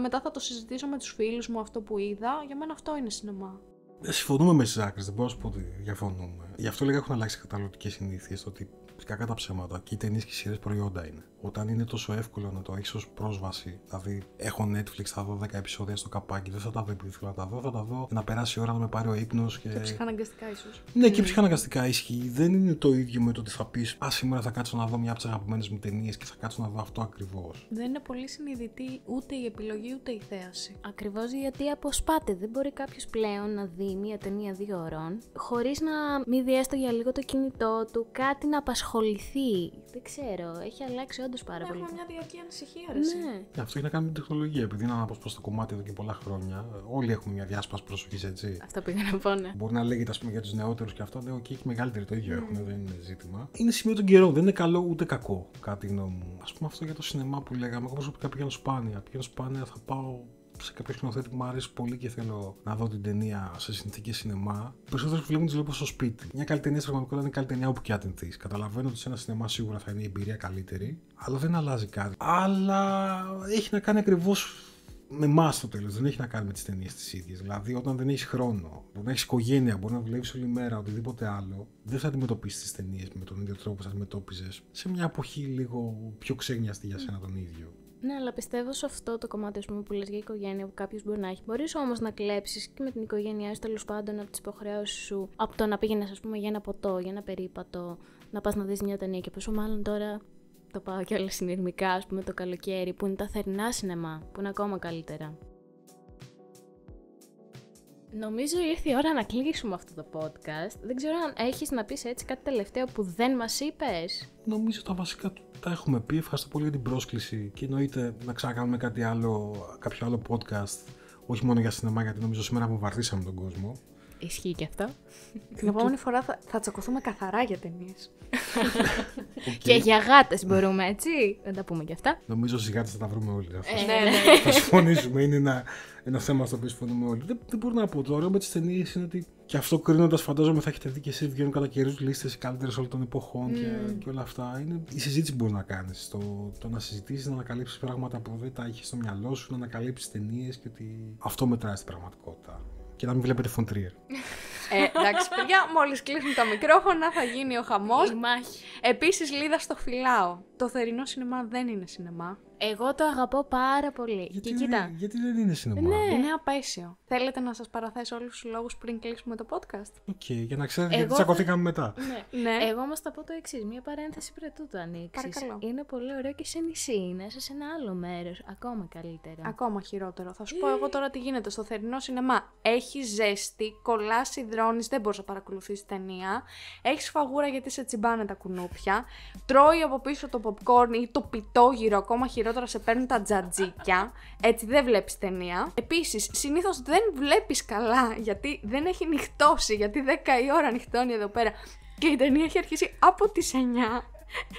[SPEAKER 1] μετά θα το συζητήσω με τους φίλους μου αυτό που είδα. Για μένα αυτό είναι σινεμά.
[SPEAKER 3] Συμφωνούμε με τις άκρες, δεν μπορώ να σου πω ότι διαφωνούμε. Γι' αυτό λέγα έχουν αλλάξει καταναλωτικές συνήθειες, ότι κακά τα ψέματα και οι ταινίες και οι σειρές προϊόντα είναι. Όταν είναι τόσο εύκολο να το έχεις ως πρόσβαση, δηλαδή έχω Netflix, θα δω 10 επεισόδια στο καπάκι, δεν θα τα δω επειδή θέλω να τα δω, θα τα δω να περάσει η ώρα να με πάρει ο ύπνος. Και
[SPEAKER 1] ψυχαναγκαστικά ίσως.
[SPEAKER 3] Ναι, και ψυχαναγκαστικά ισχύει. Δεν είναι το ίδιο με το ότι θα πεις σήμερα θα κάτσω να δω μια από τις αγαπημένες μου ταινίες και θα κάτσω να δω αυτό ακριβώς.
[SPEAKER 1] Δεν είναι πολύ συνειδητή ούτε η επιλογή ούτε η θέαση.
[SPEAKER 2] Ακριβώς γιατί αποσπάται. Δεν μπορεί κάποιος πλέον να δει μια ταινία 2 ωρών χωρίς να μην δει έστω για λίγο το κινητό του, κάτι να απασχοληθεί. Δεν ξέρω, έχει αλλάξει όντως πάρα πολύ.
[SPEAKER 1] Έχουμε μια διαρκή ανησυχία,
[SPEAKER 2] Ναι.
[SPEAKER 3] Αυτό έχει να κάνει με την τεχνολογία. Επειδή είναι αναπόσπαστο κομμάτι εδώ και πολλά χρόνια, όλοι έχουμε μια διάσπαση προσοχής, έτσι.
[SPEAKER 2] Αυτό πήγα να πω, ναι.
[SPEAKER 3] Μπορεί να λέγεται, ας πούμε, για τους νεότερους και αυτό, λέω και έχει μεγαλύτερη, το ίδιο έχουν, δεν είναι ζήτημα. Είναι σημείο των καιρών, δεν είναι καλό ούτε κακό, κατά τη γνώμη μου. Ας πούμε, αυτό για το σινεμά που λέγαμε, εγώ προσωπικά πηγαίνω σπάνια. Πηγαίνω σπάνια, θα πάω σε κάποιο σκηνοθέτη που μου αρέσει πολύ και θέλω να δω την ταινία σε συνθήκες σινεμά. Περισσότερες που βλέπουν τις βλέπω στο σπίτι. Μια καλή ταινία στην πραγματικότητα είναι καλή ταινία όπου και αν την δεις. Καταλαβαίνω ότι σε ένα σινεμά σίγουρα θα είναι η εμπειρία καλύτερη, αλλά δεν αλλάζει κάτι. Αλλά έχει να κάνει ακριβώς με εμάς στο τέλος. Δεν έχει να κάνει με τις ταινίες τις ίδιες. Δηλαδή, όταν δεν έχεις χρόνο, μπορεί να έχεις οικογένεια, μπορεί να δουλεύεις όλη μέρα, οτιδήποτε άλλο, δεν θα αντιμετωπίσεις τις ταινίες με τον ίδιο τρόπο που θα αντιμετώπιζες σε μια εποχή λίγο πιο ξένιαστη για σένα τον ίδιο.
[SPEAKER 2] Ναι, αλλά πιστεύω σε αυτό το κομμάτι, ας πούμε, που λες για οικογένεια που κάποιος μπορεί να έχει. Μπορείς όμως να κλέψεις και με την οικογένειά σου, τέλος πάντων, από τις υποχρεώσεις σου, από το να πήγαινες, ας πούμε, για ένα ποτό, για ένα περίπατο, να πας να δεις μια ταινία. Και πόσο μάλλον τώρα το πάω κιόλας συνειρμικά, ας πούμε, το καλοκαίρι, που είναι τα θερινά σινεμά, που είναι ακόμα καλύτερα. Νομίζω ήρθε η ώρα να κλείσουμε αυτό το podcast. Δεν ξέρω αν έχεις να πεις έτσι κάτι τελευταίο που δεν μας είπες.
[SPEAKER 3] Νομίζω τα βασικά τα έχουμε πει. Ευχαριστώ πολύ για την πρόσκληση και εννοείται να ξανακάνουμε κάτι άλλο, κάποιο άλλο podcast. Όχι μόνο για σινεμά, γιατί νομίζω σήμερα βομβαρδίσαμε τον κόσμο.
[SPEAKER 2] Ισχύει και αυτό.
[SPEAKER 1] Την επόμενη φορά θα τσακωθούμε καθαρά για ταινίες.
[SPEAKER 3] Okay.
[SPEAKER 2] Και για γάτες μπορούμε, έτσι. Δεν τα πούμε κι αυτά.
[SPEAKER 3] Νομίζω στις γάτες θα τα βρούμε όλοι.
[SPEAKER 1] Ναι.
[SPEAKER 3] Θα συμφωνήσουμε. Είναι ένα θέμα στο οποίο συμφωνούμε όλοι. Δεν μπορώ να πω. Το ωραίο με τις ταινίες είναι ότι και αυτό κρίνοντας, φαντάζομαι θα έχετε δει και εσείς, βγαίνουν κατά καιρούς λίστες οι καλύτερες όλων των εποχών και όλα αυτά. Είναι η συζήτηση που μπορεί να κάνεις. Το να συζητήσεις, να ανακαλύψεις πράγματα που δεν τα έχεις στο μυαλό σου, να ανακαλύψεις ταινίες και ότι αυτό μετράει στην πραγματικότητα. Και να μην βλέπετε Von Trier.
[SPEAKER 1] Εντάξει, παιδιά, μόλις κλείσουν τα μικρόφωνα θα γίνει ο χαμός.
[SPEAKER 2] Η μάχη.
[SPEAKER 1] Επίσης, Λίδα, στο φυλάω. Το θερινό σινεμά δεν είναι σινεμά.
[SPEAKER 2] Εγώ το αγαπώ πάρα πολύ.
[SPEAKER 3] Γιατί,
[SPEAKER 2] και κοίτα.
[SPEAKER 3] γιατί δεν είναι σινεμά.
[SPEAKER 1] Είναι απέσιο. Θέλετε να σας παραθέσω όλους τους λόγους πριν κλείσουμε το podcast?
[SPEAKER 3] Οκ, για να ξέρετε γιατί τσακωθήκαμε μετά.
[SPEAKER 1] Ναι.
[SPEAKER 2] Εγώ όμως θα πω το εξής, μία παρένθεση πριν το ανοίξεις.
[SPEAKER 1] Παρακαλώ.
[SPEAKER 2] Είναι πολύ ωραίο και σε νησί, είναι σε ένα άλλο μέρος, ακόμα καλύτερα.
[SPEAKER 1] Ακόμα χειρότερο. Θα σου πω εγώ τώρα τι γίνεται στο θερινό σινεμά. Έχει ζέστη, κολλάς, υδρώνεις, δεν μπορείς να παρακολουθείς ταινία. Έχεις φαγούρα γιατί σε τσιμπάνε τα κουνούπια. Τρώει από πίσω το popcorn ή το πιτόγυρο, ακόμα χειρότερα σε παίρνουν τα τζατζίκια. Έτσι δεν βλέπεις ταινία. Επίσης, συνήθως δεν βλέπεις καλά γιατί δεν έχει νυχτώσει. Γιατί 10 η ώρα νυχτώνει εδώ πέρα. Και η ταινία έχει αρχίσει από τις 9.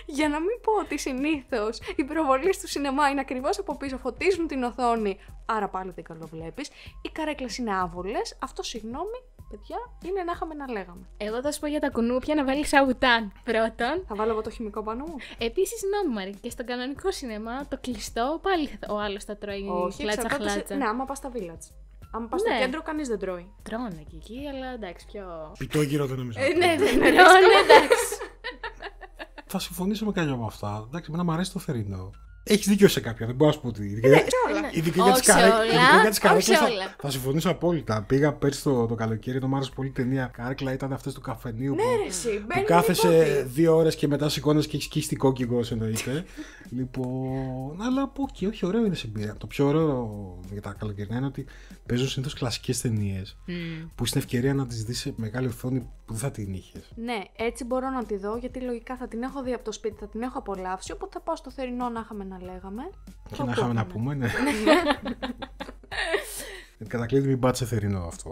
[SPEAKER 1] Για να μην πω ότι συνήθως οι προβολές του σινεμά είναι ακριβώς από πίσω, φωτίζουν την οθόνη, άρα πάλι δεν καλοβλέπεις. Οι καρέκλες είναι άβολες. Αυτό, συγγνώμη, παιδιά, είναι να είχαμε να λέγαμε.
[SPEAKER 2] Εγώ θα σου πω για τα κουνούπια να βάλεις αουτάν πρώτον.
[SPEAKER 1] Θα βάλω εγώ το χημικό πάνω μου.
[SPEAKER 2] Επίσης, νόμιμαρ και στον κανονικό σινεμά, το κλειστό, πάλι ο άλλος θα τρώει χλάτσα-χλάτσα.
[SPEAKER 1] Ναι, άμα πας στα village. Άμα πας στο κέντρο, κανείς δεν τρώει.
[SPEAKER 2] Τρώνε και εκεί, αλλά εντάξει, πιο.
[SPEAKER 3] Πιτόγυρο δεν νομίζω.
[SPEAKER 2] Ναι, δεν τρώνε, εντάξει.
[SPEAKER 3] Θα συμφωνήσω με κάποια από αυτά. Εντάξει, εμένα μου αρέσει το θερινό. Έχεις δίκιο σε κάποια, δεν μπορώ να σου πω ότι. Ειδικά για τις καρέκλες θα συμφωνήσω απόλυτα. Πήγα πέρσι το καλοκαίρι, το μ' άρεσε πολύ ταινία. Καρέκλα ήταν αυτές του καφενείου που κάθεσαι 2 ώρες και μετά σηκώνεσαι και έχεις κύστη κόκκιγο, εννοείται. Λοιπόν, αλλά πω και όχι, ωραίο είναι σε εμπειρία. Το πιο ωραίο για τα καλοκαιρινά είναι ότι παίζουν συνήθως κλασικές ταινίες που στην ευκαιρία να τις δεις σε μεγάλη οθόνη που δεν θα την είχες.
[SPEAKER 1] Ναι, έτσι μπορώ να τη δω γιατί λογικά θα την έχω δει από το σπίτι, θα την έχω απολαύσει. Οπότε θα πάω στο θερινό να είχαμε να λέγαμε.
[SPEAKER 3] Και να είχαμε να πούμε, ναι. Κατακλείδη, μην πάτε σε θερινό αυτό.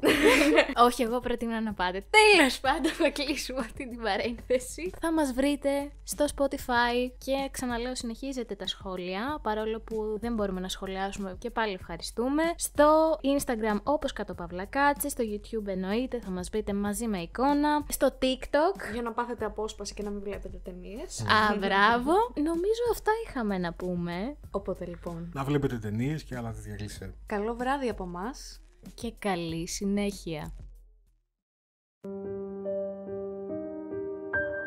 [SPEAKER 2] Όχι, εγώ προτείνω να πάτε. Τέλος πάντων, θα κλείσουμε αυτή την παρένθεση. Θα μας βρείτε στο Spotify και ξαναλέω, συνεχίζετε τα σχόλια, παρόλο που δεν μπορούμε να σχολιάσουμε και πάλι ευχαριστούμε. Στο Instagram όπως _Κάτσε, στο YouTube εννοείται, θα μας βρείτε μαζί με εικόνα. Στο TikTok.
[SPEAKER 1] Για να πάθετε απόσπαση και να μην βλέπετε ταινίες.
[SPEAKER 2] Α, μπράβο. Νομίζω αυτά είχαμε να πούμε.
[SPEAKER 1] Οπότε λοιπόν.
[SPEAKER 3] Να βλέπετε ταινίες και άλλα τέτοια κλισέ.
[SPEAKER 1] Καλό βράδυ από μας.
[SPEAKER 2] Και καλή συνέχεια.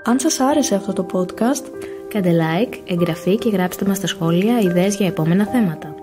[SPEAKER 1] Αν σας άρεσε αυτό το podcast,
[SPEAKER 2] κάντε like, εγγραφή και γράψτε μας στα σχόλια ιδέες για επόμενα θέματα.